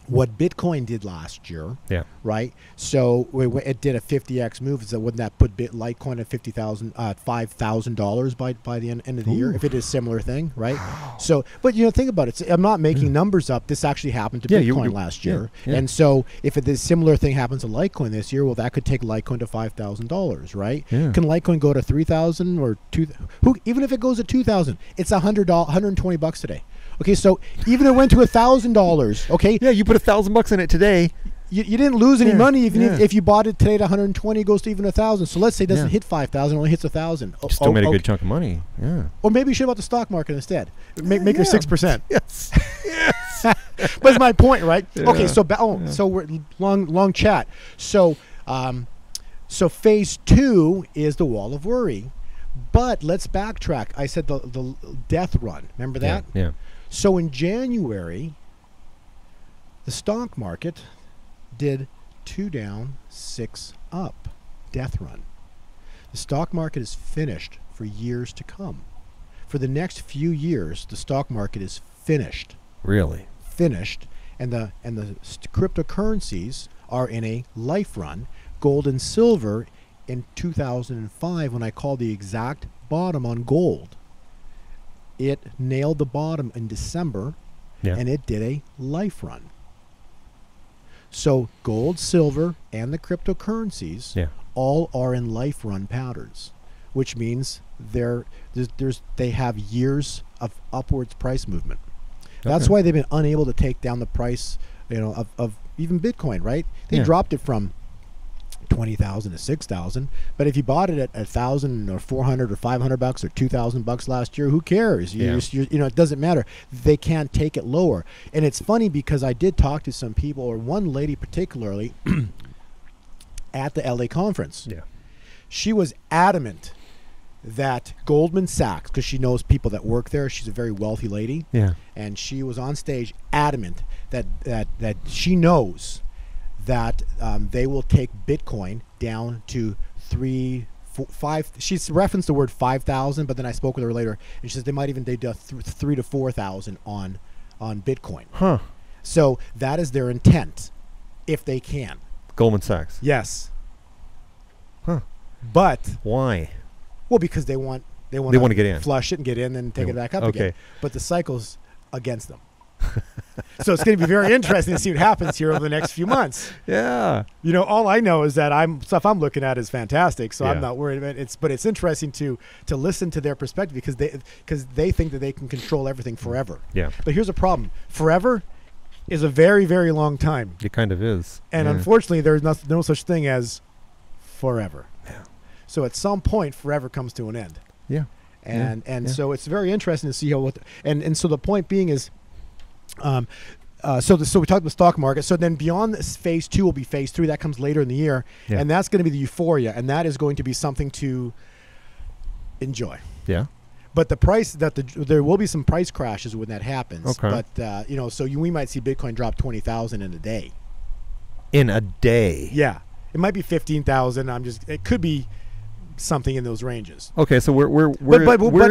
Speaker 2: what Bitcoin did last year, right? So it did a 50x move. So wouldn't that put Litecoin at $5,000 by the end of the year? If it is a similar thing, right? Wow. So, but think about it. I'm not making numbers up. This actually happened to Bitcoin last year, and so if a similar thing happens to Litecoin this year, well, that could take Litecoin to $5,000, right? Yeah. Can Litecoin go to 3,000 or 2,000? Even if it goes to 2,000, it's $120 today. Okay, so even if it went to $1,000, okay?
Speaker 1: Yeah, you put $1,000 in it today.
Speaker 2: You didn't lose any money if you bought it today at 120, it goes to even 1,000. So let's say it doesn't hit 5,000, only hits 1,000.
Speaker 1: You still made a good chunk of money. Yeah.
Speaker 2: Or maybe you should have bought the stock market instead. Make your 6%.
Speaker 1: Yes. Yes.
Speaker 2: But it's my point, right? Yeah. Okay, so we're long chat. So phase 2 is the wall of worry. But let's backtrack. I said the death run. Remember that?
Speaker 1: Yeah.
Speaker 2: So in January, the stock market did 2 down, 6 up. Death run. The stock market is finished for years to come. For the next few years, the stock market is finished.
Speaker 1: Really?
Speaker 2: Finished. And the cryptocurrencies are in a life run. Gold and silver in 2005, when I called the exact bottom on gold, it nailed the bottom in December, and it did a life run. So gold, silver, and the cryptocurrencies all are in life run patterns, which means they have years of upwards price movement. That's why they've been unable to take down the price, of even Bitcoin. Right? They dropped it from 20,000 to 6,000, but if you bought it at 1,000 or 400 or $500 or $2,000 last year, who cares? It doesn't matter. They can't take it lower. And it's funny because I did talk to some people, or one lady particularly, at the LA conference. Yeah, she was adamant that Goldman Sachs, because she knows people that work there, she's a very wealthy lady. Yeah, and she was on stage adamant that she knows that they will take Bitcoin down to 5. She's referenced the word 5,000, but then I spoke with her later, and she says they do 3 to 4,000 on Bitcoin.
Speaker 1: Huh.
Speaker 2: So that is their intent, if they can.
Speaker 1: Goldman Sachs.
Speaker 2: Yes.
Speaker 1: Huh.
Speaker 2: But
Speaker 1: why?
Speaker 2: Well, because they want
Speaker 1: to get in,
Speaker 2: flush it and get in, then take it back up
Speaker 1: okay.
Speaker 2: again. But the cycle's against them. So it's going to be very interesting to see what happens here over the next few months.
Speaker 1: Yeah.
Speaker 2: You know, all I know is that stuff I'm looking at is fantastic, so
Speaker 1: yeah.
Speaker 2: I'm not worried about it. But it's interesting to listen to their perspective because they think that they can control everything forever.
Speaker 1: Yeah.
Speaker 2: But here's a problem: forever is a very, very long time.
Speaker 1: It kind of is.
Speaker 2: And unfortunately, there's no such thing as forever.
Speaker 1: Yeah. So
Speaker 2: at some point, forever comes to an end.
Speaker 1: Yeah.
Speaker 2: And so it's very interesting to see how and so the point being is. So we talked about the stock market. So then beyond this, phase 2 will be phase 3. That comes later in the year, and that's going to be the euphoria, and that is going to be something to enjoy.
Speaker 1: Yeah.
Speaker 2: But there will be some price crashes when that happens.
Speaker 1: Okay.
Speaker 2: But so we might see Bitcoin drop 20,000 in a day.
Speaker 1: In a day.
Speaker 2: Yeah, it might be 15,000. It could be something in those ranges.
Speaker 1: Okay, so where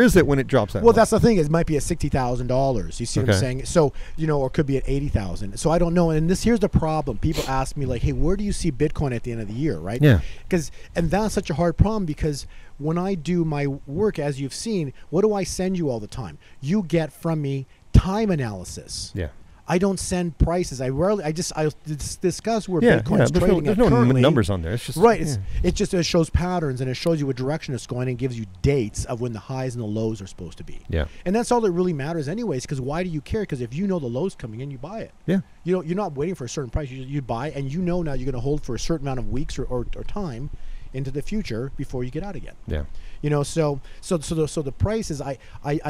Speaker 1: is it when it drops out?
Speaker 2: Well, that's the thing. It might be at $60,000. You see what I'm saying? So or it could be at 80,000. So I don't know. And here's the problem. People ask me like, "Hey, where do you see Bitcoin at the end of the year?" Right?
Speaker 1: Yeah.
Speaker 2: And that's such a hard problem because when I do my work, as you've seen, what do I send you all the time? You get from me time analysis.
Speaker 1: Yeah.
Speaker 2: I don't send prices. I'll discuss where Bitcoin's trading
Speaker 1: there's
Speaker 2: at currently.
Speaker 1: No numbers on there. It's just
Speaker 2: right. It shows patterns and it shows you what direction it's going and gives you dates of when the highs and the lows are supposed to be.
Speaker 1: Yeah.
Speaker 2: And that's all that really matters, anyways. Because why do you care? Because if you know the lows coming in, you buy it.
Speaker 1: Yeah.
Speaker 2: You're not waiting for a certain price. You buy, and you know now you're going to hold for a certain amount of weeks or time into the future before you get out again.
Speaker 1: Yeah.
Speaker 2: So the prices,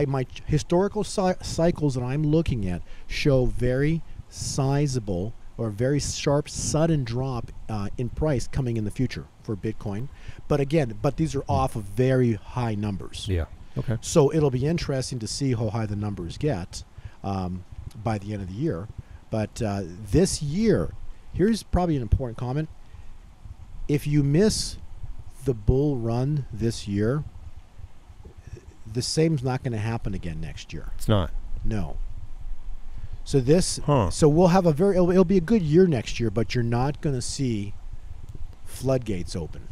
Speaker 2: my historical cycles that I'm looking at show very sizable or very sharp, sudden drop in price coming in the future for Bitcoin. But these are off of very high numbers.
Speaker 1: Yeah. Okay.
Speaker 2: So it'll be interesting to see how high the numbers get by the end of the year. But this year, here's probably an important comment. If you miss the bull run this year, the same's not going to happen again next year.
Speaker 1: It's not.
Speaker 2: No. So so we'll have it'll be a good year next year, but you're not going to see floodgates open.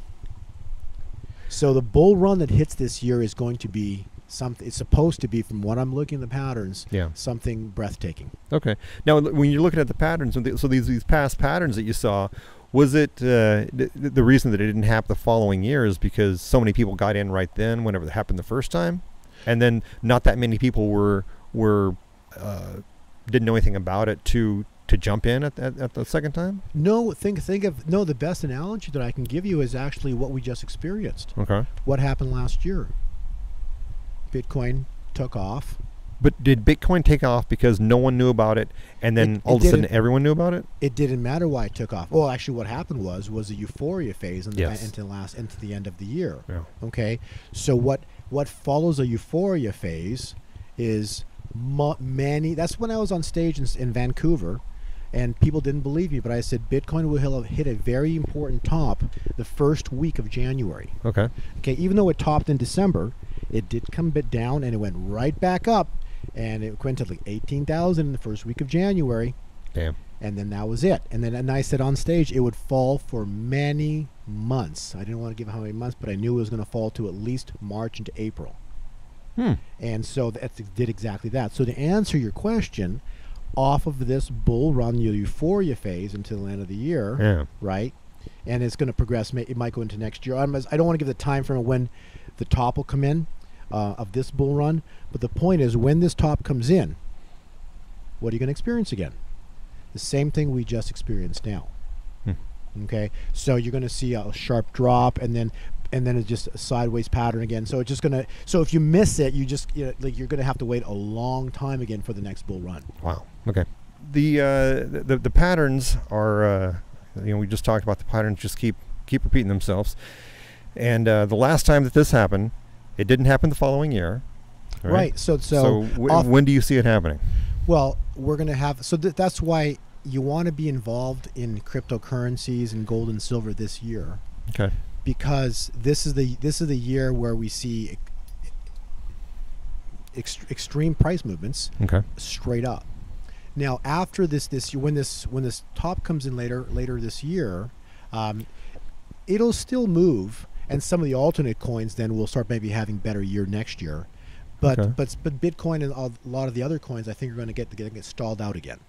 Speaker 2: So the bull run that hits this year is going to be something. It's supposed to be, from what I'm looking at the patterns, something breathtaking.
Speaker 1: Okay. Now, when you're looking at the patterns, so these past patterns that you saw, was it the reason that it didn't happen the following year is because so many people got in right then whenever it happened the first time, and then not that many people didn't know anything about it to jump in at the second time?
Speaker 2: No, the best analogy that I can give you is actually what we just experienced.
Speaker 1: Okay.
Speaker 2: What happened last year? Bitcoin took off.
Speaker 1: But did Bitcoin take off because no one knew about it, and then all of a sudden everyone knew about it?
Speaker 2: It didn't matter why it took off. Well, actually, what happened was a euphoria phase into the end of the year.
Speaker 1: Yeah.
Speaker 2: Okay, so what follows a euphoria phase is That's when I was on stage in Vancouver, and people didn't believe me, but I said Bitcoin will hit a very important top the first week of January.
Speaker 1: Okay.
Speaker 2: Okay, even though it topped in December, it did come a bit down, and it went right back up. And it went to like 18,000 in the first week of January.
Speaker 1: Damn.
Speaker 2: And then that was it. And I said on stage it would fall for many months. I didn't want to give how many months, but I knew it was going to fall to at least March into April. And so that did exactly that. So to answer your question, off of this bull run, the euphoria phase until the end of the year, right? And it's going to progress. It might go into next year. I don't want to give the time frame of when the top will come in. Of this bull run, but the point is, when this top comes in, what are you going to experience again? The same thing we just experienced now. Okay, so you're going to see a sharp drop, and then it's just a sideways pattern again. So it's just going to. So if you miss it, you're going to have to wait a long time again for the next bull run.
Speaker 1: Wow. Okay. The patterns are we just talked about the patterns just keep repeating themselves, and the last time that this happened, it didn't happen the following year.
Speaker 2: Right. So
Speaker 1: when do you see it happening?
Speaker 2: Well, we're going to have. So that's why you want to be involved in cryptocurrencies and gold and silver this year.
Speaker 1: Okay.
Speaker 2: Because this is the year where we see extreme price movements.
Speaker 1: Okay.
Speaker 2: Straight up. Now, after this when this top comes in later this year, it'll still move, and some of the alternate coins then will start maybe having better year next year. But Bitcoin and a lot of the other coins, I think, are going to get stalled out again.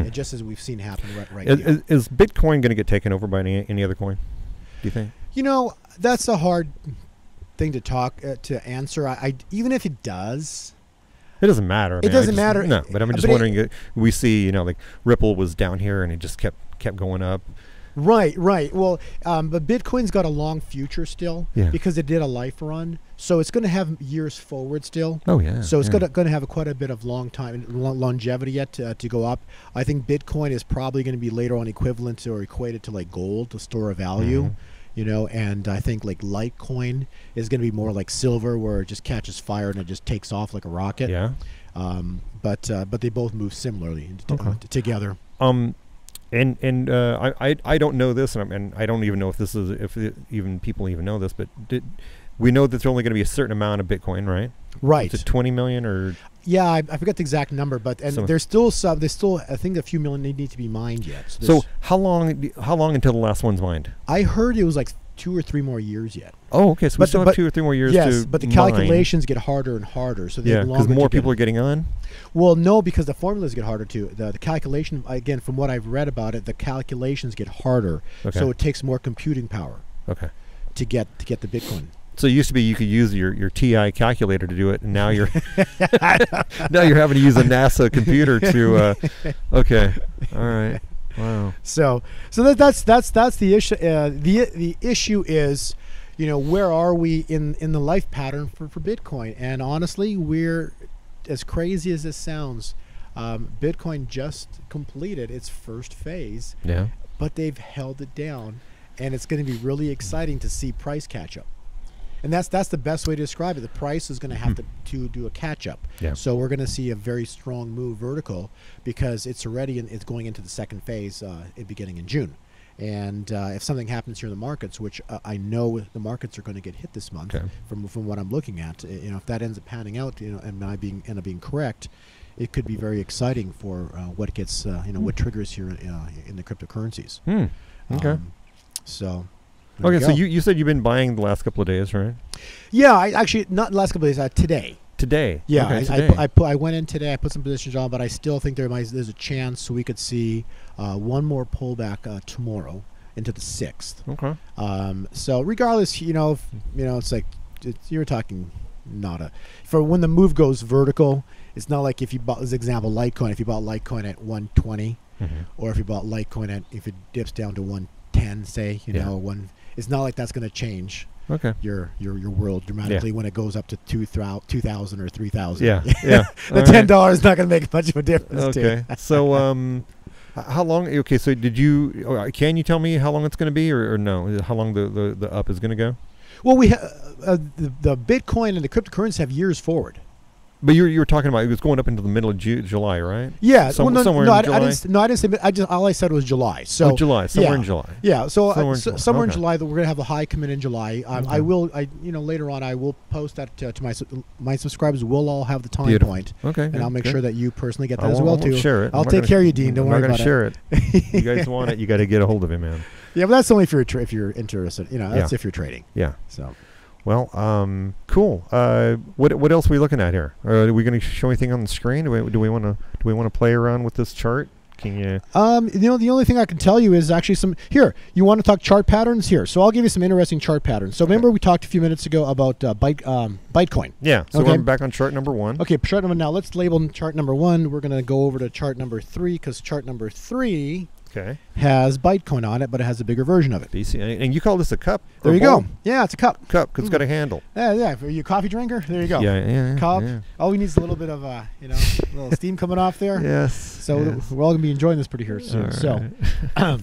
Speaker 2: Just as we've seen happen right now.
Speaker 1: Is Bitcoin going to get taken over by any other coin? Do you think?
Speaker 2: You know, that's a hard thing to answer. Even if it does,
Speaker 1: it doesn't matter.
Speaker 2: It doesn't matter.
Speaker 1: No, but I'm just wondering. We see, like Ripple was down here and it just kept going up.
Speaker 2: Right. Well, but Bitcoin's got a long future still because it did a life run, so it's going to have years forward still.
Speaker 1: Oh yeah.
Speaker 2: So it's going to have quite a bit of longevity yet to go up. I think Bitcoin is probably going to be later on equivalent to or equated to like gold, the store of value. And I think like Litecoin is going to be more like silver, where it just catches fire and it just takes off like a rocket.
Speaker 1: Yeah.
Speaker 2: But they both move similarly together.
Speaker 1: And I don't know this, and I don't even know if even people even know this, but we know that there's only going to be a certain amount of Bitcoin, right?
Speaker 2: Right.
Speaker 1: Is it 20 million or?
Speaker 2: Yeah, I forget the exact number, but there's still I think a few million need to be mined yet.
Speaker 1: So how long until the last one's mined?
Speaker 2: I heard it was like 2 or 3 more years yet.
Speaker 1: Oh, okay. So we still have 2 or 3 more years to
Speaker 2: Yes, but the calculations get harder and harder. So
Speaker 1: because more people are getting on?
Speaker 2: Well, no, because the formulas get harder too. The calculation, again, from what I've read about it, the calculations get harder. Okay. So it takes more computing power.
Speaker 1: Okay.
Speaker 2: To get the Bitcoin.
Speaker 1: So it used to be you could use your TI calculator to do it, and now you're now you're having to use a NASA computer to. Okay, all right, wow. So that's the issue. The issue is, where are we in the life pattern for Bitcoin? And honestly, we're, as crazy as this sounds, Bitcoin just completed its first phase. Yeah. But they've held it down, and it's going to be really exciting to see price catch up. And that's the best way to describe it. The price is going to have to do a catch up. Yeah. So we're going to see a very strong move vertical because it's already it's going into the second phase beginning in June. And if something happens here in the markets, which I know the markets are going to get hit this month, from what I'm looking at, if that ends up panning out, and I end up being correct, it could be very exciting for what gets what triggers here in the cryptocurrencies. Okay.
Speaker 2: So.
Speaker 1: Okay, so you said you've been buying the last couple of days, right?
Speaker 2: Yeah, I actually not the last couple of days. Today.
Speaker 1: Today.
Speaker 2: Yeah,
Speaker 1: okay, today.
Speaker 2: I went in today. I put some positions on, but I still think there's a chance we could see one more pullback tomorrow into the 6th.
Speaker 1: Okay.
Speaker 2: So regardless, it's like you're talking for when the move goes vertical. It's not like if you bought, as example, Litecoin. If you bought Litecoin at 120, or if you bought Litecoin if it dips down to 110, say, it's not like that's going to change your world dramatically when it goes up to 2,000 or 3,000.
Speaker 1: Yeah.
Speaker 2: The $10 is not going to make much of a difference.
Speaker 1: Okay. So how long? Okay. So can you tell me how long it's going to be, or no? How long the up is going to go?
Speaker 2: Well, we the Bitcoin and the cryptocurrencies have years forward.
Speaker 1: But you were talking about it was going up into the middle of July, right?
Speaker 2: Yeah.
Speaker 1: Somewhere in July?
Speaker 2: I didn't say. All I said was July. So
Speaker 1: July, somewhere in July.
Speaker 2: Yeah. So somewhere in July, we're gonna have a high come in July. I will. Later on, I will post that to my subscribers. Will all have the time point. Okay. And I'll make sure that you personally get that as well too.
Speaker 1: Share it.
Speaker 2: I'll take care of you, Dean. Don't worry about it.
Speaker 1: I'm not gonna share it. You guys want it? You got to get a hold of it, man.
Speaker 2: Yeah, but that's only if you're interested. That's if you're trading.
Speaker 1: Yeah.
Speaker 2: So.
Speaker 1: Well, cool. What else are we looking at here? Are we going to show anything on the screen? Do we want to play around with this chart? Can you?
Speaker 2: The only thing I can tell you is actually here. You want to talk chart patterns here? So I'll give you some interesting chart patterns. So remember we talked a few minutes ago about Bitcoin.
Speaker 1: Yeah. So we're back on chart number 1.
Speaker 2: Okay, chart number. Now let's label chart number 1. We're going to go over to chart number 3 because chart number 3.
Speaker 1: Okay.
Speaker 2: Has Bitcoin on it, but it has a bigger version of it.
Speaker 1: BC, and you call this a cup?
Speaker 2: There you go. Yeah, it's a cup.
Speaker 1: Cup, because it's got a handle.
Speaker 2: Yeah. Are you a coffee drinker? There you go.
Speaker 1: Yeah.
Speaker 2: Cup.
Speaker 1: Yeah.
Speaker 2: All we need is a little bit of a little steam coming off there.
Speaker 1: Yes.
Speaker 2: So we're all gonna be enjoying this pretty here soon.
Speaker 1: Right.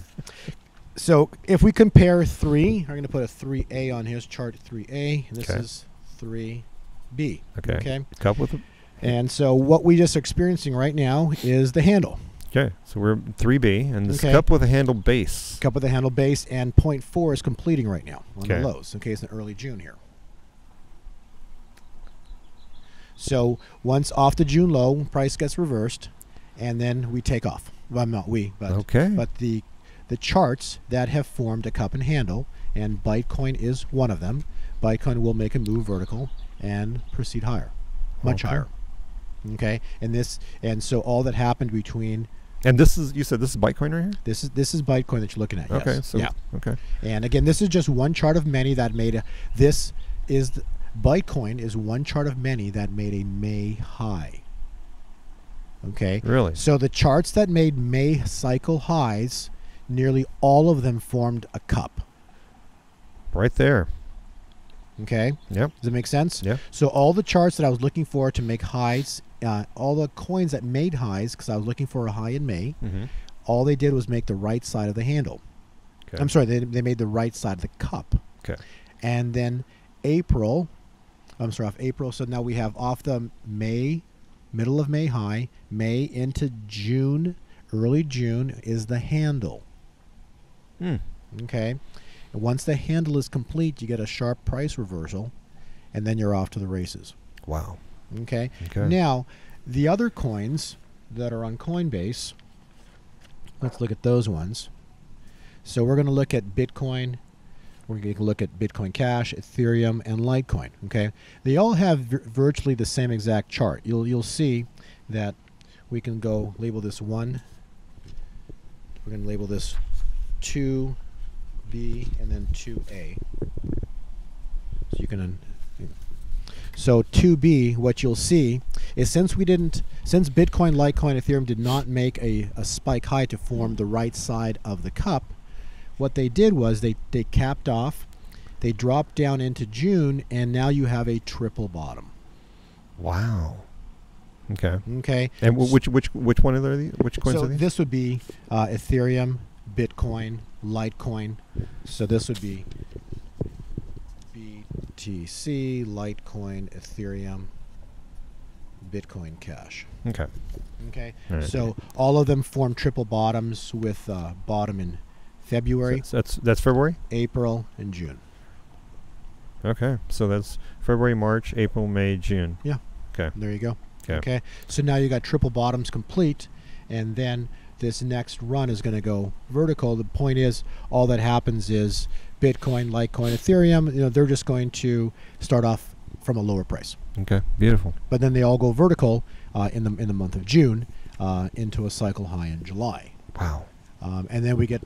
Speaker 2: So if we compare 3, I'm gonna put a 3A on here's chart 3A. And this is 3B.
Speaker 1: Okay. Cup with it.
Speaker 2: And so what we just experiencing right now is the handle.
Speaker 1: Okay, so we're 3B, and this cup with a handle base.
Speaker 2: Cup with a handle base, and 0.4 is completing right now on the lows. Okay, it's in early June here. So once off the June low, price gets reversed, and then we take off. Well, not we, but but the charts that have formed a cup and handle, and BITCOIN is one of them. BITCOIN will make a move vertical and proceed higher, much higher. Okay, and so all that happened between. And
Speaker 1: this is, you said this is BITCOIN right here?
Speaker 2: This is BITCOIN that you're looking at. Yes.
Speaker 1: Okay. So, okay.
Speaker 2: And again, this is just one chart of many that made a. BITCOIN is one chart of many that made a May high. Okay.
Speaker 1: Really?
Speaker 2: So the charts that made May cycle highs, nearly all of them formed a cup.
Speaker 1: Right there.
Speaker 2: Okay.
Speaker 1: Yep.
Speaker 2: Does it make sense?
Speaker 1: Yeah.
Speaker 2: So all the charts that I was looking for to make highs, all the coins that made highs, because I was looking for a high in May, all they did was make the right side of the handle. Okay. I'm sorry, they made the right side of the cup.
Speaker 1: Okay.
Speaker 2: And then April, off April. So now we have off the May, middle of May high, May into June, early June is the handle. Okay. And once the handle is complete, you get a sharp price reversal, and then you're off to the races.
Speaker 1: Wow.
Speaker 2: Okay. Now, the other coins that are on Coinbase, let's look at those ones. So we're going to look at Bitcoin. We're going to look at Bitcoin Cash, Ethereum, and Litecoin. Okay, they all have virtually the same exact chart. You'll see that we can go label this 1. We're going to label this 2B and then 2A. So you can. So 2B, what you'll see is since Bitcoin, Litecoin, Ethereum did not make a spike high to form the right side of the cup, what they did was they capped off, they dropped down into June, and now you have a triple bottom.
Speaker 1: Wow. Okay.
Speaker 2: Okay.
Speaker 1: And which one are these? Which coins are these?
Speaker 2: This would be Ethereum, Bitcoin, Litecoin. So this would be BTC, Litecoin, Ethereum, Bitcoin Cash.
Speaker 1: Okay.
Speaker 2: Okay.
Speaker 1: Right.
Speaker 2: So all of them form triple bottoms with bottom in February.
Speaker 1: So that's February?
Speaker 2: April, and June.
Speaker 1: Okay. So that's February, March, April, May, June.
Speaker 2: Yeah.
Speaker 1: Okay.
Speaker 2: There you go.
Speaker 1: Okay.
Speaker 2: So now you got triple bottoms complete, and then this next run is going to go vertical. The point is, all that happens is Bitcoin, Litecoin, Ethereum, they're just going to start off from a lower price.
Speaker 1: Okay. Beautiful.
Speaker 2: But then they all go vertical in the month of June into a cycle high in July.
Speaker 1: Wow.
Speaker 2: And then we get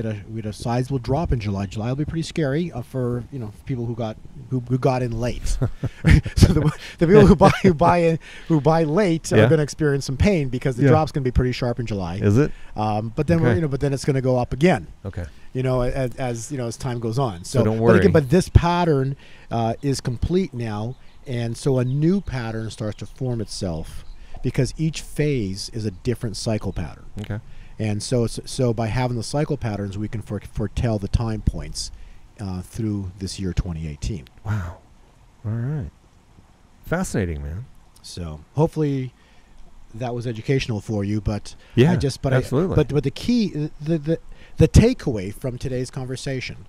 Speaker 2: a sizable drop in July. July will be pretty scary for people who got in late. So the people who buy late are going to experience some pain because the drop's going to be pretty sharp in July.
Speaker 1: Is it?
Speaker 2: But then but then it's going to go up again.
Speaker 1: Okay.
Speaker 2: As time goes on.
Speaker 1: So don't worry.
Speaker 2: But this pattern is complete now, and so a new pattern starts to form itself because each phase is a different cycle pattern.
Speaker 1: Okay.
Speaker 2: And so by having the cycle patterns, we can foretell the time points through this year 2018.
Speaker 1: Wow. All right. Fascinating, man.
Speaker 2: So hopefully that was educational for you. But
Speaker 1: yeah, absolutely.
Speaker 2: But the key, the takeaway from today's conversation,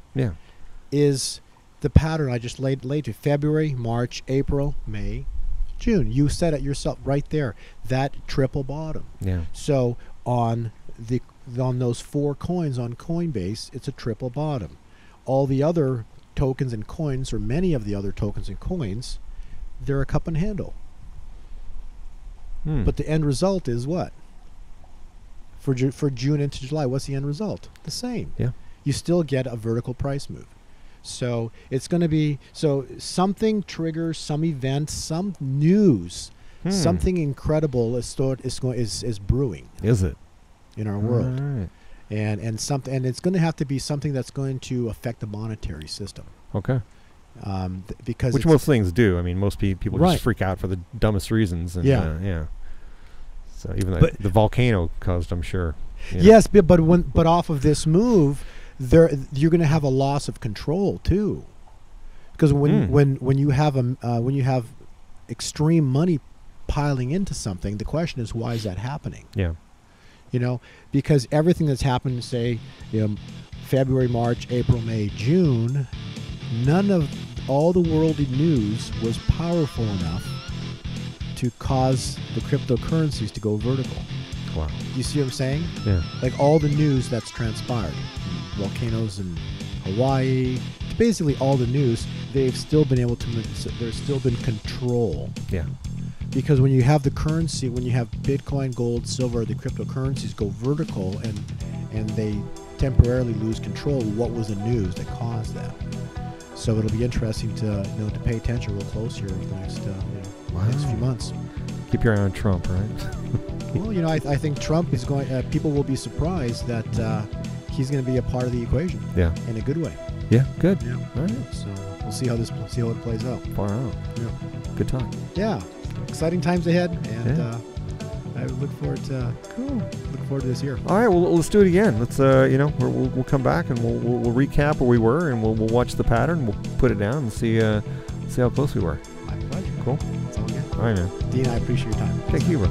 Speaker 2: is the pattern I just laid to February, March, April, May, June. You said it yourself right there. That triple bottom.
Speaker 1: Yeah.
Speaker 2: So on those 4 coins on Coinbase, it's a triple bottom. All the other tokens and coins, or many of the other tokens and coins, they're a cup and handle. But the end result is what? For June into July, what's the end result? The same.
Speaker 1: Yeah. You
Speaker 2: still get a vertical price move. So it's going to be something triggers, some event, some news, something incredible is brewing.
Speaker 1: Is it?
Speaker 2: In our world.
Speaker 1: Right.
Speaker 2: And it's going to have to be something that's going to affect the monetary system.
Speaker 1: Okay.
Speaker 2: Because
Speaker 1: which most things do. I mean, most people just freak out for the dumbest reasons. And, yeah. So even the volcano caused, I'm sure.
Speaker 2: Yes, but off of this move, you're going to have a loss of control too, because when you have extreme money piling into something, the question is, why is that happening?
Speaker 1: Yeah.
Speaker 2: You know, because everything that's happened, say, February, March, April, May, June, none of all the worldly news was powerful enough to cause the cryptocurrencies to go vertical.
Speaker 1: Wow.
Speaker 2: You see what I'm saying?
Speaker 1: Yeah.
Speaker 2: Like all the news that's transpired, volcanoes in Hawaii, basically all the news, they've still been able to, there's still been control.
Speaker 1: Yeah.
Speaker 2: Because when you have the currency, when you have Bitcoin, gold, silver, the cryptocurrencies go vertical and they temporarily lose control, what was the news that caused that? So it'll be interesting to to pay attention real close here over the next next few months.
Speaker 1: Keep your eye on Trump, right?
Speaker 2: Well, I think Trump is going. People will be surprised that he's going to be a part of the equation.
Speaker 1: Yeah.
Speaker 2: In a good way.
Speaker 1: Yeah. Good.
Speaker 2: Yeah.
Speaker 1: All right.
Speaker 2: So we'll see how it plays out.
Speaker 1: Far out.
Speaker 2: Yeah.
Speaker 1: Good talk.
Speaker 2: Yeah. Exciting times ahead, and I look forward to this year.
Speaker 1: All right, well, let's do it again. Let's we'll come back and we'll recap where we were, and we'll watch the pattern. We'll put it down and see how close we were.
Speaker 2: My pleasure.
Speaker 1: Cool.
Speaker 2: That's all good.
Speaker 1: All right, man.
Speaker 2: Dean, I appreciate your time.
Speaker 1: Thank you, bro.